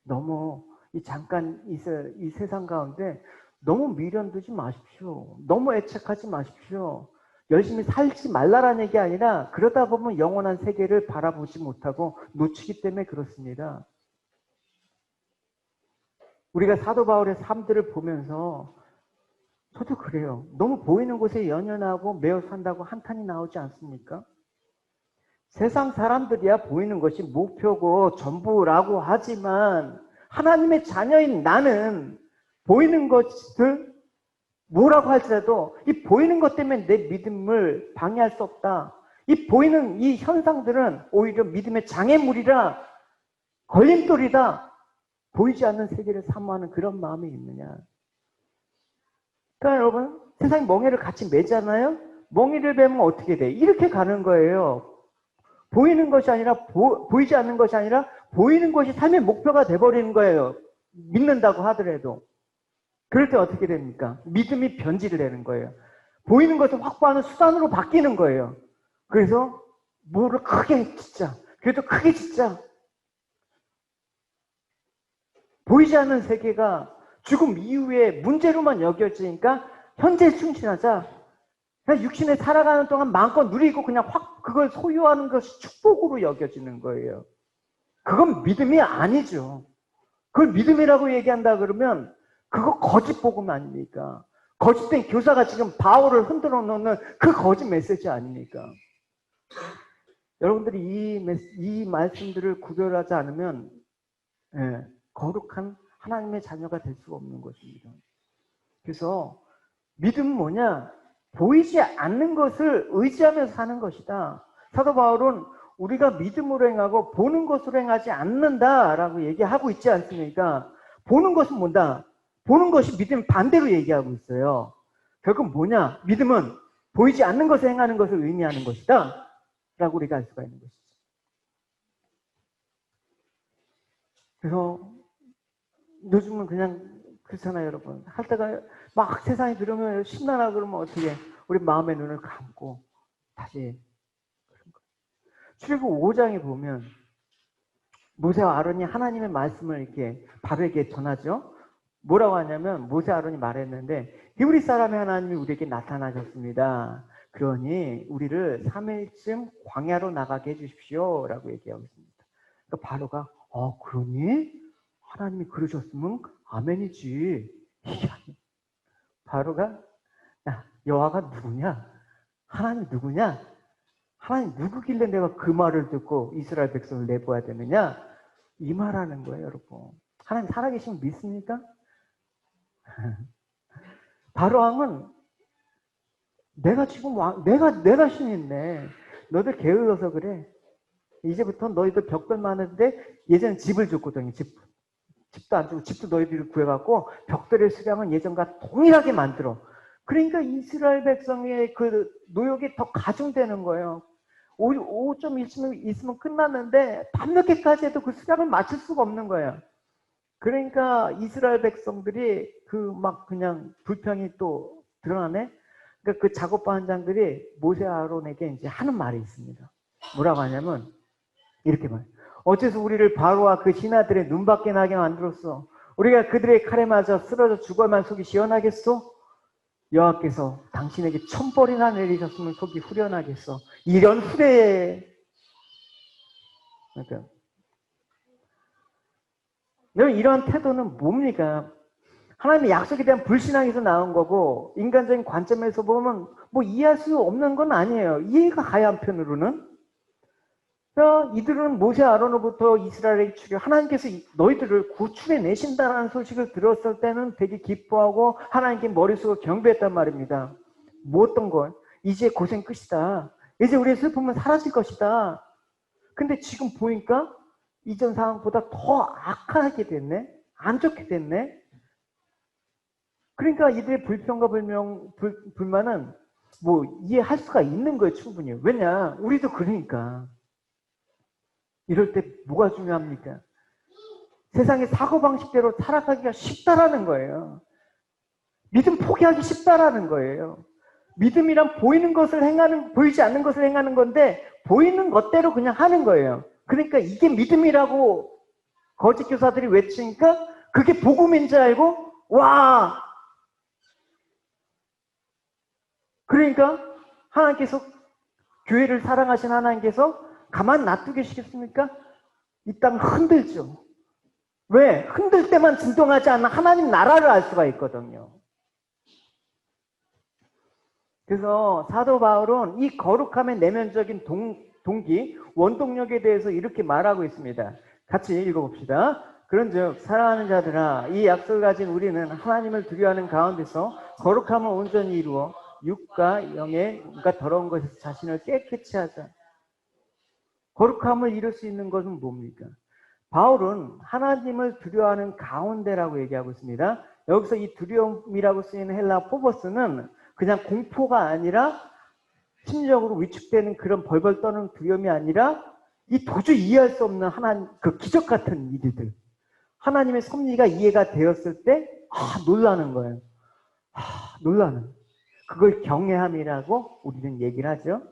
너무 잠깐 이 세상 가운데 너무 미련두지 마십시오. 너무 애착하지 마십시오. 열심히 살지 말라라는 얘기 아니라 그러다 보면 영원한 세계를 바라보지 못하고 놓치기 때문에 그렇습니다. 우리가 사도 바울의 삶들을 보면서 저도 그래요. 너무 보이는 곳에 연연하고 매어 산다고 한탄이 나오지 않습니까? 세상 사람들이야 보이는 것이 목표고 전부라고 하지만 하나님의 자녀인 나는 보이는 것을 뭐라고 할지라도 이 보이는 것 때문에 내 믿음을 방해할 수 없다. 이 보이는 이 현상들은 오히려 믿음의 장애물이라 걸림돌이다. 보이지 않는 세계를 사모하는 그런 마음이 있느냐. 그러니까 여러분 세상에 멍에를 같이 매잖아요. 멍에를 매면 어떻게 돼? 이렇게 가는 거예요. 보이는 것이 아니라 보이지 않는 것이 아니라 보이는 것이 삶의 목표가 돼버리는 거예요. 믿는다고 하더라도. 그럴 때 어떻게 됩니까? 믿음이 변질을 되는 거예요. 보이는 것을 확보하는 수단으로 바뀌는 거예요. 그래서 뭐를 크게 짓자. 그래도 크게 짓자. 보이지 않는 세계가 죽음 이후에 문제로만 여겨지니까 현재에 충실하자. 그냥 육신에 살아가는 동안 마음껏 누리고 그냥 확 그걸 소유하는 것이 축복으로 여겨지는 거예요. 그건 믿음이 아니죠. 그걸 믿음이라고 얘기한다 그러면 그거 거짓 복음 아닙니까? 거짓된 교사가 지금 바울을 흔들어 놓는 그 거짓 메시지 아닙니까? 여러분들이 이 말씀들을 구별하지 않으면 거룩한 하나님의 자녀가 될 수가 없는 것입니다. 그래서 믿음은 뭐냐? 보이지 않는 것을 의지하면서 사는 것이다. 사도 바울은 우리가 믿음으로 행하고 보는 것으로 행하지 않는다라고 얘기하고 있지 않습니까? 보는 것은 뭔다? 보는 것이 믿음 반대로 얘기하고 있어요. 결국 뭐냐? 믿음은 보이지 않는 것을 행하는 것을 의미하는 것이다 라고 우리가 알 수가 있는 것이죠. 그래서 요즘은 그냥 그렇잖아요, 여러분. 할 때가 막 세상에 들으면 신나라 그러면 어떻게 우리 마음의 눈을 감고 다시 출애굽 5장에 보면 모세와 아론이 하나님의 말씀을 이렇게 바로에게 전하죠. 뭐라고 하냐면 모세와 아론이 말했는데 히브리 사람의 하나님이 우리에게 나타나셨습니다. 그러니 우리를 3일쯤 광야로 나가게 해주십시오 라고 얘기하고 있습니다. 그러니까 바로가 그러니? 하나님이 그러셨으면 아멘이지. 바로가 야, 여호와가 누구냐? 하나님 누구냐? 하나님 누구길래 내가 그 말을 듣고 이스라엘 백성을 내보아야 되느냐? 이 말하는 거예요, 여러분. 하나님 살아계시면 믿습니까? 바로왕은 내가 지금 내가 신인데 너들 게을러서 그래. 이제부터 너희들 벽돌 많은데 예전에 집을 줬거든요. 집도 안 주고 집도 너희들이 구해갖고 벽돌의 수량은 예전과 동일하게 만들어. 그러니까 이스라엘 백성의 그 노역이 더 가중되는 거예요. 5점 있으면 끝났는데 밤 늦게까지 해도 그 수량을 맞출 수가 없는 거예요. 그러니까 이스라엘 백성들이 그냥 불평이 또 드러나네. 그러니까 그 작업반장들이 모세 아론에게 이제 하는 말이 있습니다. 뭐라고 하냐면 이렇게 말해요. 어째서 우리를 바로와 그 신하들의 눈밖에 나게 만들었어? 우리가 그들의 칼에 맞아 쓰러져 죽어야만 속이 시원하겠소? 여호와께서 당신에게 천벌이나 내리셨으면 속이 후련하겠어. 이런 후대에. 그러니까 여러분 이러한 태도는 뭡니까? 하나님의 약속에 대한 불신앙에서 나온 거고 인간적인 관점에서 보면 뭐 이해할 수 없는 건 아니에요. 이해가 가야 한편으로는. 이들은 모세 아론으로부터 이스라엘에게 하나님께서 너희들을 구출해 내신다는 소식을 들었을 때는 되게 기뻐하고 하나님께 머릿속을 경배했단 말입니다. 뭐 어떤 걸? 이제 고생 끝이다. 이제 우리의 슬픔은 사라질 것이다. 근데 지금 보니까 이전 상황보다 더 악하게 됐네? 안 좋게 됐네? 그러니까 이들의 불평과 불만은 뭐 이해할 수가 있는 거예요, 충분히. 왜냐? 우리도 그러니까. 이럴 때 뭐가 중요합니까? 세상의 사고방식대로 살아가기가 쉽다라는 거예요. 믿음 포기하기 쉽다라는 거예요. 믿음이란 보이지 않는 것을 행하는 건데 보이는 것대로 그냥 하는 거예요. 그러니까 이게 믿음이라고 거짓 교사들이 외치니까 그게 복음인 줄 알고 와, 그러니까 하나님께서 교회를 사랑하신 하나님께서 가만 놔두계시겠습니까? 이 땅 흔들죠. 왜? 흔들 때만 진동하지 않는 하나님 나라를 알 수가 있거든요. 그래서 사도 바울은 이 거룩함의 내면적인 동기, 원동력에 대해서 이렇게 말하고 있습니다. 같이 읽어봅시다. 그런즉 사랑하는 자들아, 이 약속을 가진 우리는 하나님을 두려워하는 가운데서 거룩함을 온전히 이루어 육과 영의 뭔가 더러운 것에서 자신을 깨끗이 하자. 거룩함을 이룰 수 있는 것은 뭡니까? 바울은 하나님을 두려워하는 가운데라고 얘기하고 있습니다. 여기서 이 두려움이라고 쓰이는 헬라 포버스는 그냥 공포가 아니라 심리적으로 위축되는 그런 벌벌 떠는 두려움이 아니라 이 도저히 이해할 수 없는 하나님 그 기적 같은 일들, 하나님의 섭리가 이해가 되었을 때 놀라는 거예요. 놀라는. 그걸 경외함이라고 우리는 얘기를 하죠.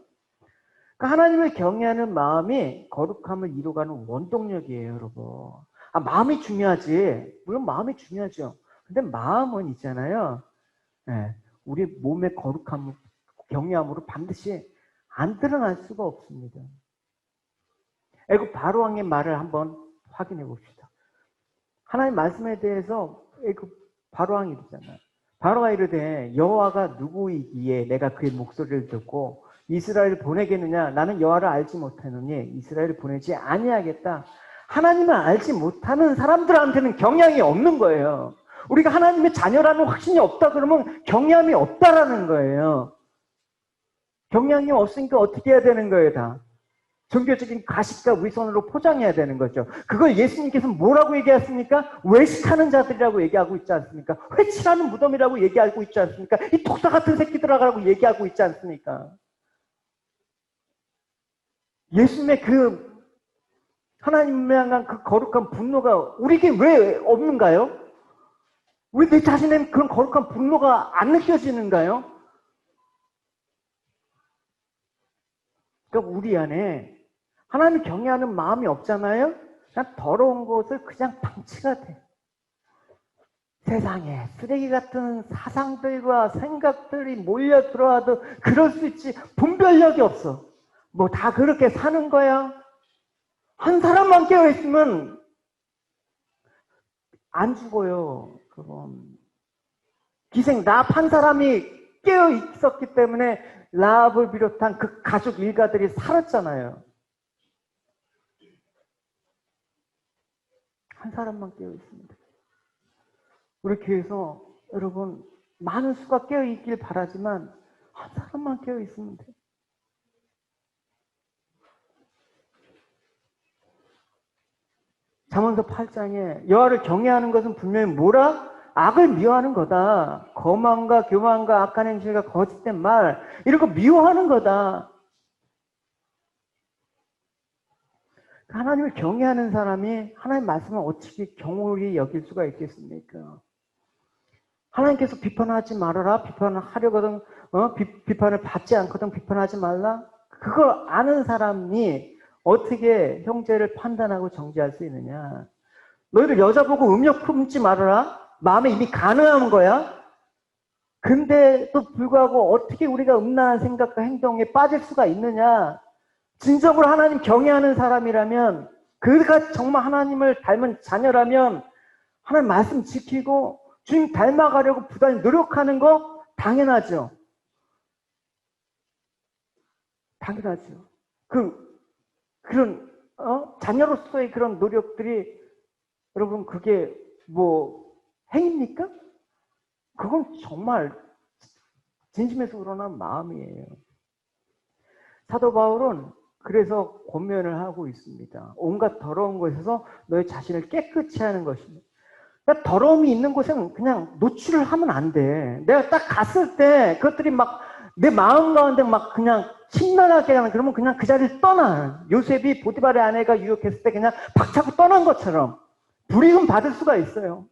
그러니까 하나님을 경외하는 마음이 거룩함을 이루어가는 원동력이에요, 여러분. 마음이 중요하지. 물론 마음이 중요하죠. 근데 마음은 있잖아요. 네, 우리 몸의 거룩함, 경외함으로 반드시 안 드러날 수가 없습니다. 애굽 바로왕의 말을 한번 확인해 봅시다. 하나님 말씀에 대해서 애굽 바로왕이 이러잖아요. 바로가 이르되 여호와가 누구이기에 내가 그의 목소리를 듣고 이스라엘을 보내겠느냐? 나는 여호와를 알지 못하느니 이스라엘을 보내지 아니하겠다. 하나님을 알지 못하는 사람들한테는 경향이 없는 거예요. 우리가 하나님의 자녀라는 확신이 없다 그러면 경향이 없다라는 거예요. 경향이 없으니까 어떻게 해야 되는 거예요, 다? 종교적인 가식과 위선으로 포장해야 되는 거죠. 그걸 예수님께서 뭐라고 얘기했습니까? 외식하는 자들이라고 얘기하고 있지 않습니까? 회칠하는 무덤이라고 얘기하고 있지 않습니까? 이 독사 같은 새끼들하고 얘기하고 있지 않습니까? 예수님의 그 하나님을 향한 그 거룩한 분노가 우리에게 왜 없는가요? 왜 내 자신엔 그런 거룩한 분노가 안 느껴지는가요? 그러니까 우리 안에 하나님 경외하는 마음이 없잖아요? 그냥 더러운 것을 그냥 방치가 돼. 세상에 쓰레기 같은 사상들과 생각들이 몰려 들어와도 그럴 수 있지. 분별력이 없어. 뭐 다 그렇게 사는 거야. 한 사람만 깨어있으면 안 죽어요. 그건 기생 라합 한 사람이 깨어있었기 때문에 라합을 비롯한 그 가족 일가들이 살았잖아요. 한 사람만 깨어있습니다. 우리 교회에서 여러분 많은 수가 깨어있길 바라지만 한 사람만 깨어있으면 돼요. 잠언서 8장에 여호와를 경외하는 것은 분명히 뭐라? 악을 미워하는 거다. 거만과 교만과 악한 행실과 거짓된 말 이런 거 미워하는 거다. 하나님을 경외하는 사람이 하나님 말씀을 어떻게 경홀히 여길 수가 있겠습니까? 하나님께서 비판하지 말아라. 비판을 하려거든 비판을 받지 않거든 비판하지 말라. 그걸 아는 사람이 어떻게 형제를 판단하고 정죄할 수 있느냐? 너희들 여자 보고 음욕 품지 말아라. 마음에 이미 가늠한 거야. 근데도 불구하고 어떻게 우리가 음란한 생각과 행동에 빠질 수가 있느냐? 진정으로 하나님 경외하는 사람이라면, 그가 정말 하나님을 닮은 자녀라면 하나님 말씀 지키고 주님 닮아가려고 부단히 노력하는 거 당연하죠. 당연하죠. 그런 자녀로서의 그런 노력들이 여러분 그게 뭐 행입니까? 그건 정말 진심에서 우러난 마음이에요. 사도 바울은 그래서 권면을 하고 있습니다. 온갖 더러운 것에서 너의 자신을 깨끗이 하는 것입니다. 그러니까 더러움이 있는 곳에는 그냥 노출을 하면 안 돼. 내가 딱 갔을 때 그것들이 막 내 마음 가운데 막 그냥 심란하게 하는, 그러면 그냥 그 자리를 떠나. 요셉이 보디발의 아내가 유혹했을 때 그냥 박차고 떠난 것처럼 불이익은 받을 수가 있어요.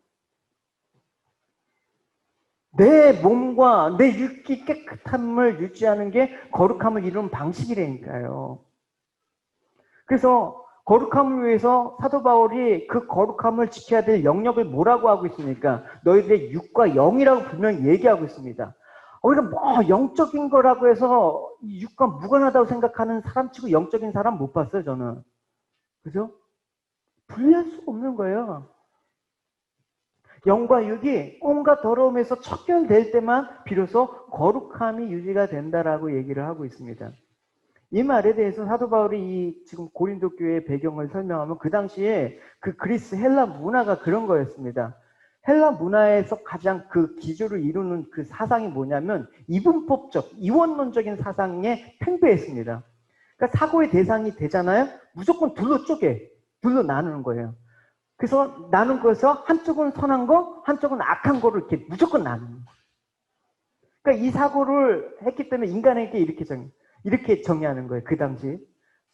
내 몸과 내 육기 깨끗함을 유지하는 게 거룩함을 이루는 방식이라니까요. 그래서 거룩함을 위해서 사도 바울이 그 거룩함을 지켜야 될 영역을 뭐라고 하고 있습니까? 너희들의 육과 영이라고 분명히 얘기하고 있습니다. 우리가 뭐 영적인 거라고 해서 육과 무관하다고 생각하는 사람 치고 영적인 사람 못 봤어요, 저는. 그죠? 분리할 수가 없는 거예요. 영과 육이 온갖 더러움에서 척결될 때만 비로소 거룩함이 유지가 된다라고 얘기를 하고 있습니다. 이 말에 대해서 사도 바울이 이 지금 고린도 교회의 배경을 설명하면 그 당시에 그 그리스 헬라 문화가 그런 거였습니다. 헬라 문화에서 가장 그 기조를 이루는 그 사상이 뭐냐면 이분법적, 이원론적인 사상에 팽배했습니다. 그러니까 사고의 대상이 되잖아요. 무조건 둘로 쪼개, 둘로 나누는 거예요. 그래서 나눈 거에서 한쪽은 선한 거, 한쪽은 악한 거를 이렇게 무조건 나누는 거예요. 그러니까 이 사고를 했기 때문에 인간에게 이렇게 정의하는 거예요. 그 당시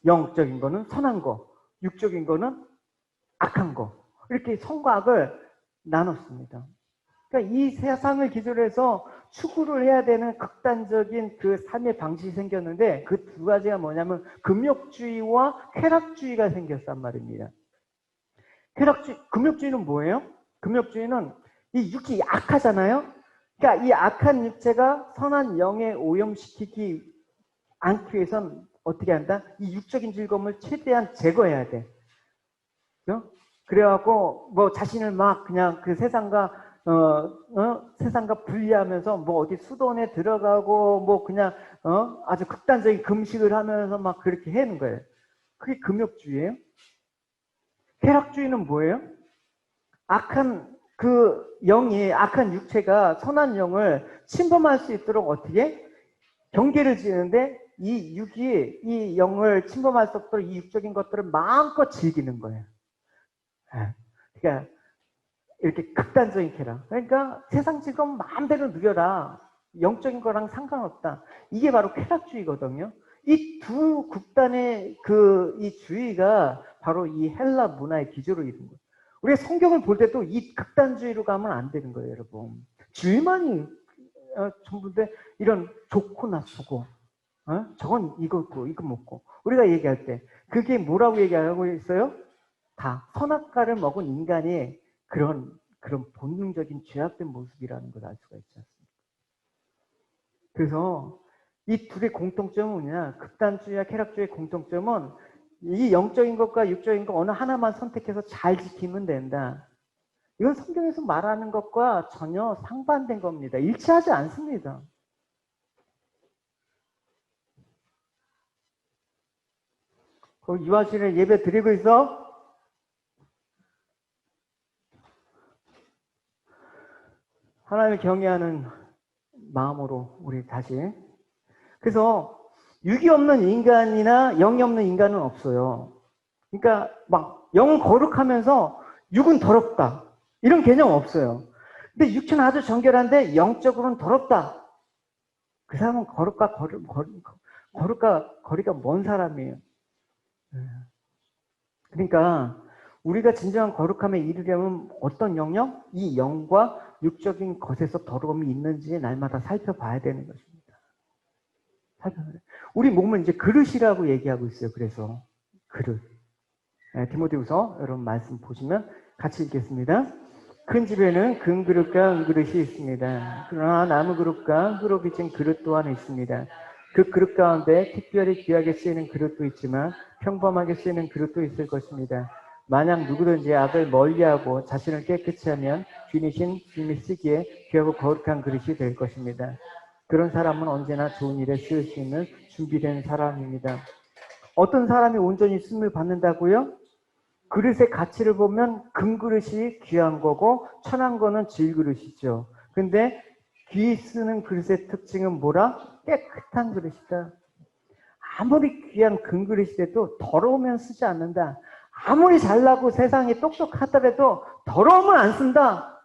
영적인 거는 선한 거, 육적인 거는 악한 거. 이렇게 선과 악을 나눴습니다. 그러니까 이 세상을 기준으로 해서 추구를 해야 되는 극단적인 그 삶의 방식이 생겼는데 그 두 가지가 뭐냐면 금욕주의와 쾌락주의가 생겼단 말입니다. 금욕주의는 뭐예요? 금욕주의는 이 육이 악하잖아요. 그러니까 이 악한 육체가 선한 영에 오염시키지 않기 위해서는 어떻게 한다? 이 육적인 즐거움을 최대한 제거해야 돼. 그죠? 그래갖고 뭐 자신을 막 그냥 그 세상과 세상과 분리하면서 뭐 어디 수도원에 들어가고 뭐 그냥 아주 극단적인 금식을 하면서 막 그렇게 하는 거예요. 그게 금욕주의예요. 쾌락주의는 뭐예요? 악한 그 영이, 악한 육체가 선한 영을 침범할 수 있도록 어떻게? 경계를 지는데 이 육이 이 영을 침범할 수 없도록 이 육적인 것들을 마음껏 즐기는 거예요. 그러니까 이렇게 극단적인 쾌락. 그러니까 세상 즐거움 마음대로 누려라. 영적인 거랑 상관없다. 이게 바로 쾌락주의거든요. 이 두 극단의 이 주의가 바로 이 헬라 문화의 기조로 이룬 거예요. 우리가 성경을 볼 때도 이 극단주의로 가면 안 되는 거예요, 여러분. 주의만이 전부인데 이런 좋고 나쁘고 저건 이거고 이거 먹고 우리가 얘기할 때 그게 뭐라고 얘기하고 있어요? 다 선악과를 먹은 인간의 그런 본능적인 죄악된 모습이라는 걸 알 수가 있지 않습니까? 그래서 이 둘의 공통점은 뭐냐? 극단주의와 쾌락주의의 공통점은 이 영적인 것과 육적인 것 어느 하나만 선택해서 잘 지키면 된다. 이건 성경에서 말하는 것과 전혀 상반된 겁니다. 일치하지 않습니다. 유아실에 예배 드리고 있어? 하나님을 경외하는 마음으로 우리 다시. 그래서 육이 없는 인간이나 영이 없는 인간은 없어요. 그러니까 막 영 거룩하면서 육은 더럽다. 이런 개념 없어요. 근데 육체는 아주 정결한데 영적으로는 더럽다. 그 사람은 거룩과 거리가 먼 사람이에요. 그러니까 우리가 진정한 거룩함에 이르려면 어떤 영역? 이 영과 육적인 것에서 더러움이 있는지 날마다 살펴봐야 되는 것입니다. 우리 몸은 이제 그릇이라고 얘기하고 있어요. 그래서 그릇. 디모데후서 여러분 말씀 보시면 같이 읽겠습니다. 큰 집에는 금 그릇과 은 그릇이 있습니다. 그러나 나무 그릇과 흙으로 빚은 그릇 또한 있습니다. 그 그릇 가운데 특별히 귀하게 쓰이는 그릇도 있지만 평범하게 쓰이는 그릇도 있을 것입니다. 만약 누구든지 악을 멀리하고 자신을 깨끗이 하면 주인이신 주님이 쓰기에 귀하고 거룩한 그릇이 될 것입니다. 그런 사람은 언제나 좋은 일에 쓰일 수 있는 준비된 사람입니다. 어떤 사람이 온전히 쓰임을 받는다고요? 그릇의 가치를 보면 금그릇이 귀한 거고 천한 거는 질그릇이죠. 근데 귀 쓰는 그릇의 특징은 뭐라? 깨끗한 그릇이다. 아무리 귀한 금그릇이 돼도 더러우면 쓰지 않는다. 아무리 잘나고 세상에 똑똑하더라도 더러우면 안 쓴다.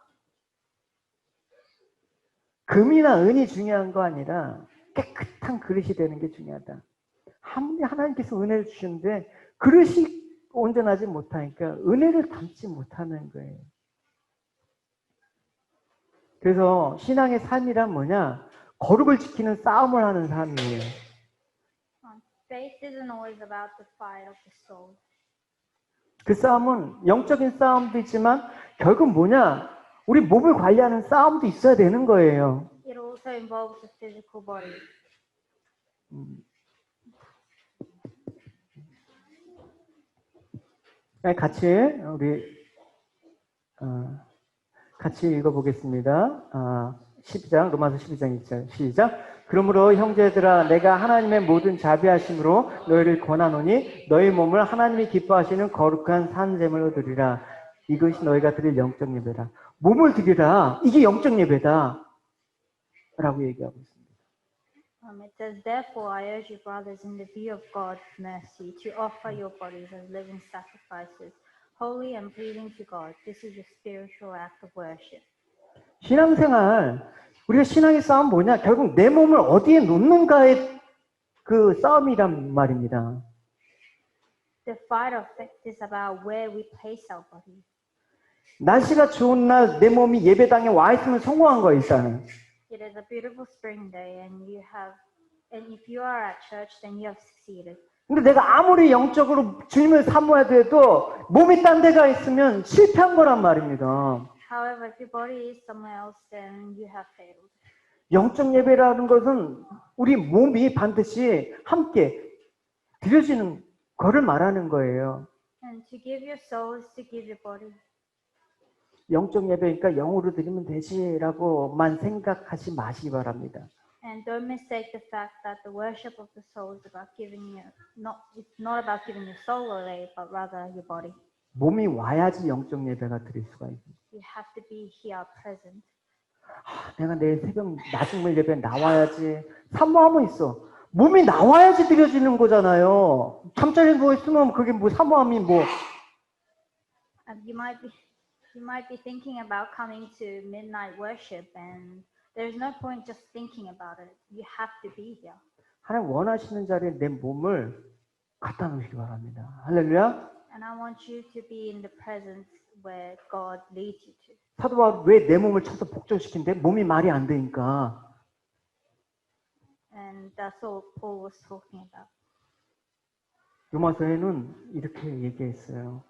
금이나 은이 중요한 거 아니라 깨끗한 그릇이 되는 게 중요하다. 아무리 하나님께서 은혜를 주시는데 그릇이 온전하지 못하니까 은혜를 담지 못하는 거예요. 그래서 신앙의 삶이란 뭐냐? 거룩을 지키는 싸움을 하는 삶이에요. Faith isn't always about the fight of the soul. 그 싸움은 영적인 싸움도 있지만 결국 뭐냐? 우리 몸을 관리하는 싸움도 있어야 되는 거예요. It also involves the physical body. 같이 우리 같이 읽어보겠습니다. 12장 로마서 12장 2절 시작. 그러므로 형제들아 내가 하나님의 모든 자비하심으로 너희를 권하노니 너희 몸을 하나님이 기뻐하시는 거룩한 산제물로 드리라. 이것이 너희가 드릴 영적 예배라. 몸을 드리라. 이게 영적 예배다. 라고 얘기하고 있습니다. It says, therefore, I urge you, brothers, in the view of God's mercy, to offer your bodies as living sacrifices, holy and pleasing to God. This is your spiritual act of worship. 신앙생활, 우리가 신앙의 싸움 뭐냐? 결국 내 몸을 어디에 놓는가의 그 싸움이란 말입니다. The fight of faith is about where we place our body. 날씨가 좋은 날 내 몸이 예배당에 와 있으면 성공한 거예요, 일단은. It is a beautiful spring day, and if you are at church, then you have succeeded. 근데 내가 아무리 영적으로 주님을 사모해야 돼도 몸이 딴 데가 있으면 실패한 거란 말입니다. However, if your body is somewhere else, then you have failed. 영적 예배라는 것은 우리 몸이 반드시 함께 드려지는 거를 말하는 거예요. And to give your soul is to give your body. 영적 예배니까 영으로 드리면 되지라고만 생각하지 마시기 바랍니다. And don't mistake the fact that the worship of the soul is about it's not about giving your soul away, but rather your body. 몸이 와야지 영적 예배가 드릴 수가 있습니다. You have to be here present. 내가 내일 새벽 나중물 예배 나와야지. 사모함은 있어. 몸이 나와야지 드려지는 거잖아요. 잠자리에 누워 있으면 그게 뭐 사모함이 뭐. You might be thinking about coming to midnight worship, and there's no point just thinking about it. You have to be here. 하나님 원하시는 자리에 내 몸을 갖다 놓으시기 바랍니다. 할렐루야. And I want you to be in the presence where God leads you to. 사도 바울 왜 내 몸을 쳐서 복종시킨대? 몸이 말이 안 되니까. And that's all Paul was talking about. 로마서에는 이렇게 얘기했어요.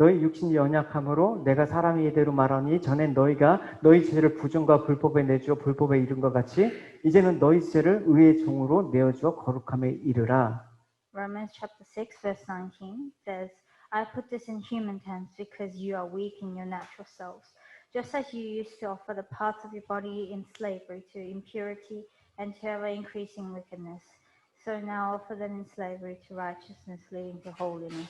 너희 육신이 연약함으로 내가 사람이 이대로 말하니 전에 너희가 너희 죄를 부정과 불법에 내주어 불법에 이른 것 같이 이제는 너희 죄를 의의 종으로 내어주어 거룩함에 이르라. Romans chapter 6 verse 19 says, I put this in human terms because you are weak in your natural selves. Just as you used to offer the parts of your body in slavery to impurity and to ever increasing wickedness, so now offer them in slavery to righteousness leading to holiness.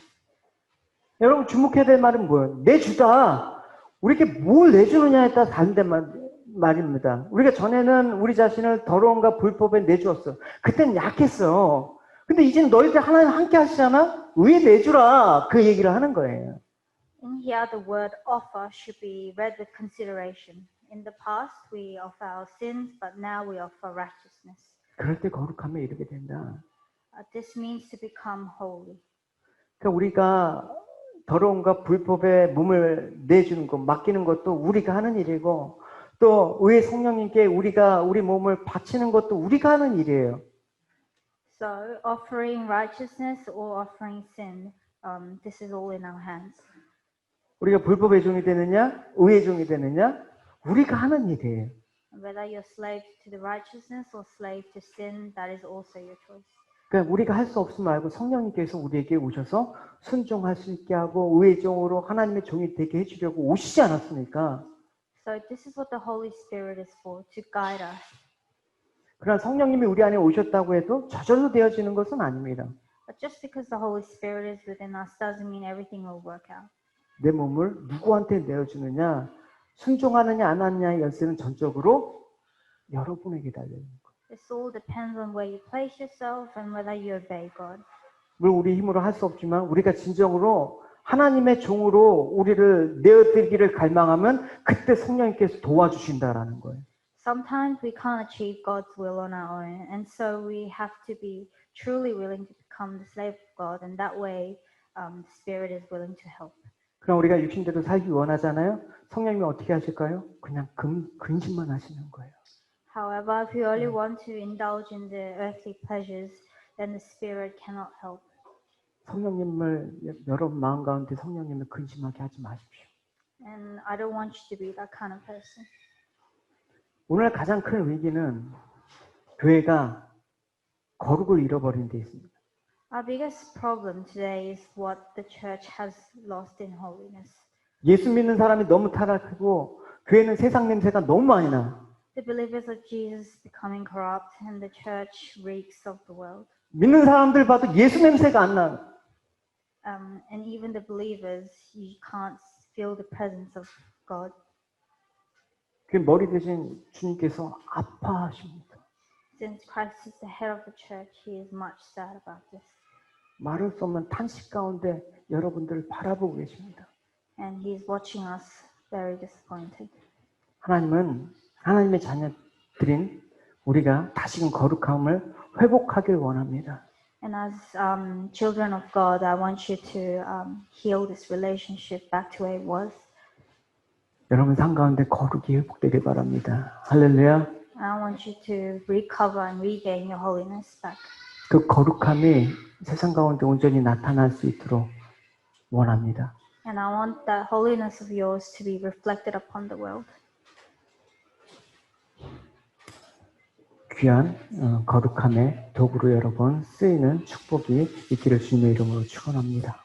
여러분 주목해야 될 말은 뭐예요? 내주다. 우리에게 뭘 내주느냐에 따라 다른데 말입니다. 우리가 전에는 우리 자신을 더러움과 불법에 내주었어. 그때는 약했어. 근데 이제는 너희들 하나님 함께 하시잖아? 왜 내주라? 그 얘기를 하는 거예요. In here, the word offer should be read with consideration. In the past, we offer our sins, but now we offer righteousness. 그럴 때 거룩함에 이르게 된다. This means to become holy. 그러니까 우리가 더러움과 불법에 몸을 내주는 것, 맡기는 것도 우리가 하는 일이고 또 의의 성령님께 우리가 우리 몸을 바치는 것도 우리가 하는 일이에요. So offering righteousness or offering sin, this is all in our hands. 우리가 불법의 종이 되느냐, 의의 종이 되느냐, 우리가 하는 일이에요. Whether you're slave to the righteousness or slave to sin, that is also your choice. 그러니까 우리가 할 수 없음을 알고 성령님께서 우리에게 오셔서 순종할 수 있게 하고 의의 종으로 하나님의 종이 되게 해주려고 오시지 않았습니까? So this is what the Holy Spirit is for, to guide us. 그러나 성령님이 우리 안에 오셨다고 해도 저절로 되어지는 것은 아닙니다. But just because the Holy Spirit is within us doesn't mean everything will work out. 내 몸을 누구한테 내어주느냐, 순종하느냐 안 하느냐의 열쇠는 전적으로 여러분에게 달려있는 거예요. This all depends on where you place yourself and whether you obey God. 물론 우리 힘으로 할 수 없지만 우리가 진정으로 하나님의 종으로 우리를 내어드리기를 갈망하면 그때 성령님께서 도와주신다라는 거예요. Sometimes we can't achieve God's will on our own, and so we have to be truly willing to become the slave of God, and that way the Spirit is willing to help. 그럼 우리가 육신대로 살기 원하잖아요. 성령님이 어떻게 하실까요? 그냥 근심만 하시는 거예요. However, if you only want to indulge in the earthly pleasures, then the Spirit cannot help. 성령님을 여러분 마음 가운데 성령님을 근심하게 하지 마십시오. And I don't want you to be that kind of person. 오늘 가장 큰 위기는 교회가 거룩을 잃어버린 데 있습니다. Our biggest problem today is what the church has lost in holiness. 예수 믿는 사람이 너무 타락하고 교회는 세상 냄새가 너무 많이 나. The believers of Jesus becoming corrupt and the church reeks of the world. 믿는 사람들 봐도 예수 냄새가 안 나. And even the believers, you can't feel the presence of God. 그 머리 대신 주님께서 아파하십니다. Since Christ is the head of the church, he is much sad about this. 말할 수 없는 탄식 가운데 여러분들을 바라보고 계십니다. And he is watching us very disappointed. 하나님은 하나님의 자녀들인 우리가 다시금 거룩함을 회복하길 원합니다. And as children of God, I want you to heal this relationship back to where it was. 여러분 삶 가운데 거룩이 회복되길 바랍니다. 할렐루야. I want you to recover and regain your holiness back. 그 거룩함이 세상 가운데 온전히 나타날 수 있도록 원합니다. And I want that holiness of yours to be reflected upon the world. 귀한 거룩함의 도구로 여러분 쓰이는 축복이 있기를 주님의 이름으로 축원합니다.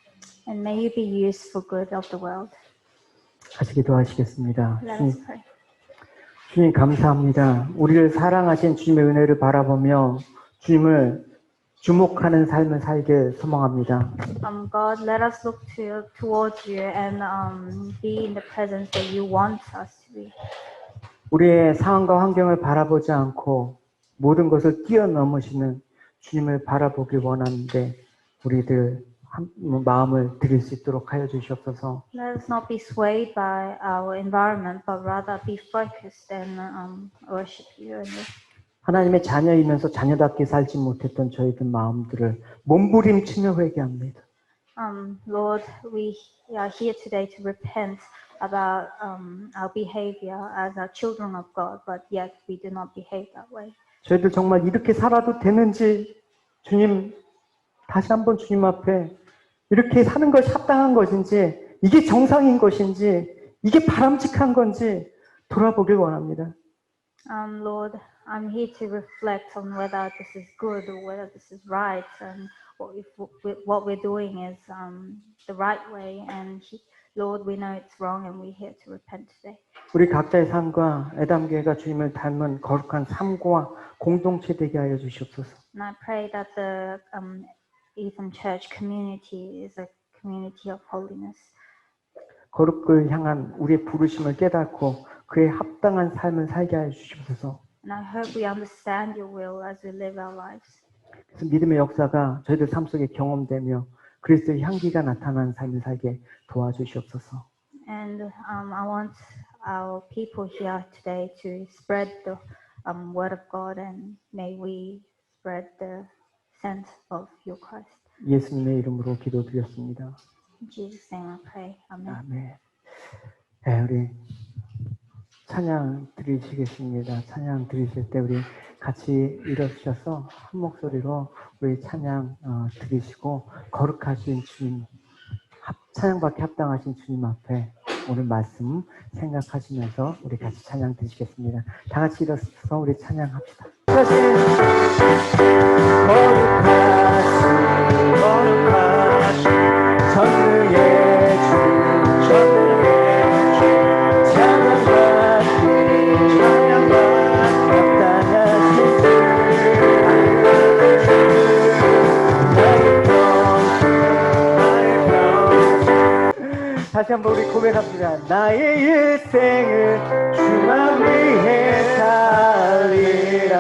And may you be used for good of the world. 같이 기도하시겠습니다. Let us pray. 주님 감사합니다. 우리를 사랑하신 주님의 은혜를 바라보며 주님을 주목하는 삶을 살게 소망합니다. God, let us look towards you and be in the presence that you want us to be. 우리의 상황과 환경을 바라보지 않고 모든 것을 뛰어넘으시는 주님을 바라보길 원하는데 우리들 마음을 드릴 수 있도록 하여 주시옵소서. Let us not be swayed by our environment, but rather be focused and worship you. 하나님의 자녀이면서 자녀답게 살지 못했던 저희들 마음들을 몸부림치며 회개합니다. Lord, we are here today to repent about our behavior as our children of God, but yet we do not behave that way. 저희들 정말 이렇게 살아도 되는지 주님 다시 한번 주님 앞에 이렇게 사는 것이 합당한 것인지 이게 정상인 것인지 이게 바람직한 건지 돌아보길 원합니다. Lord, I'm here to reflect on whether this is good or whether this is right, and what we're doing is the right way. And Lord, we know it's wrong, and we're here to repent today. 우리 각자의 삶과 애담교회가 주님을 닮은 거룩한 삶과 공동체 되게 하여 주시옵소서. And I pray that the Etham Church community is a community of holiness. 거룩을 향한 우리의 부르심을 깨닫고 그에 합당한 삶을 살게 하여 주시옵소서. And I hope we understand your will as we live our lives. 그래서 믿음의 역사가 저희들 삶 속에 경험되며 그리스도의 향기가 나타나는 삶을 살게 도와주시옵소서. And I want our people here today to spread the word of God, and may we spread the scent of your Christ. 예수님의 이름으로 기도드렸습니다. In Jesus' name I pray. Amen. 아멘. 네, 우리 찬양 드리시겠습니다. 찬양 드리실 때 우리 같이 일어서셔서 한 목소리로 우리 찬양 드리시고 거룩하신 주님, 찬양받기 합당하신 주님 앞에 오늘 말씀 생각하시면서 우리 같이 찬양 드리시겠습니다. 다 같이 일어서서 우리 찬양합시다. 거룩하신 전능의 주, 전능의 주, 찬양받기 합당하신 주, 다시 한번 우리 고백합니다. 나의 일생을 주만 위해 살리라.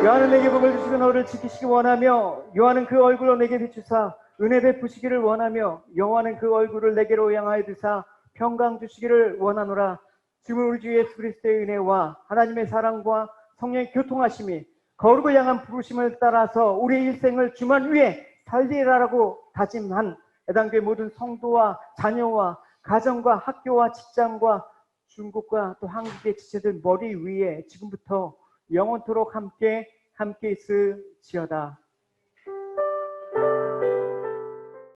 요한은 내게 복을 주시고 너를 지키시기 원하며 요한은 그 얼굴로 내게 비추사 은혜 베푸시기를 원하며 여호와는 그 얼굴을 내게로 향하여 드사 평강 주시기를 원하노라. 지금 우리 주 예수 그리스도의 은혜와 하나님의 사랑과 성령의 교통하심이 거룩을 향한 부르심을 따라서 우리의 일생을 주만 위해 살리라라고 다짐한 애당교회 모든 성도와 자녀와 가정과 학교와 직장과 중국과 또 한국의 지체들 머리 위에 지금부터 영원토록 함께 함께 있을지어다.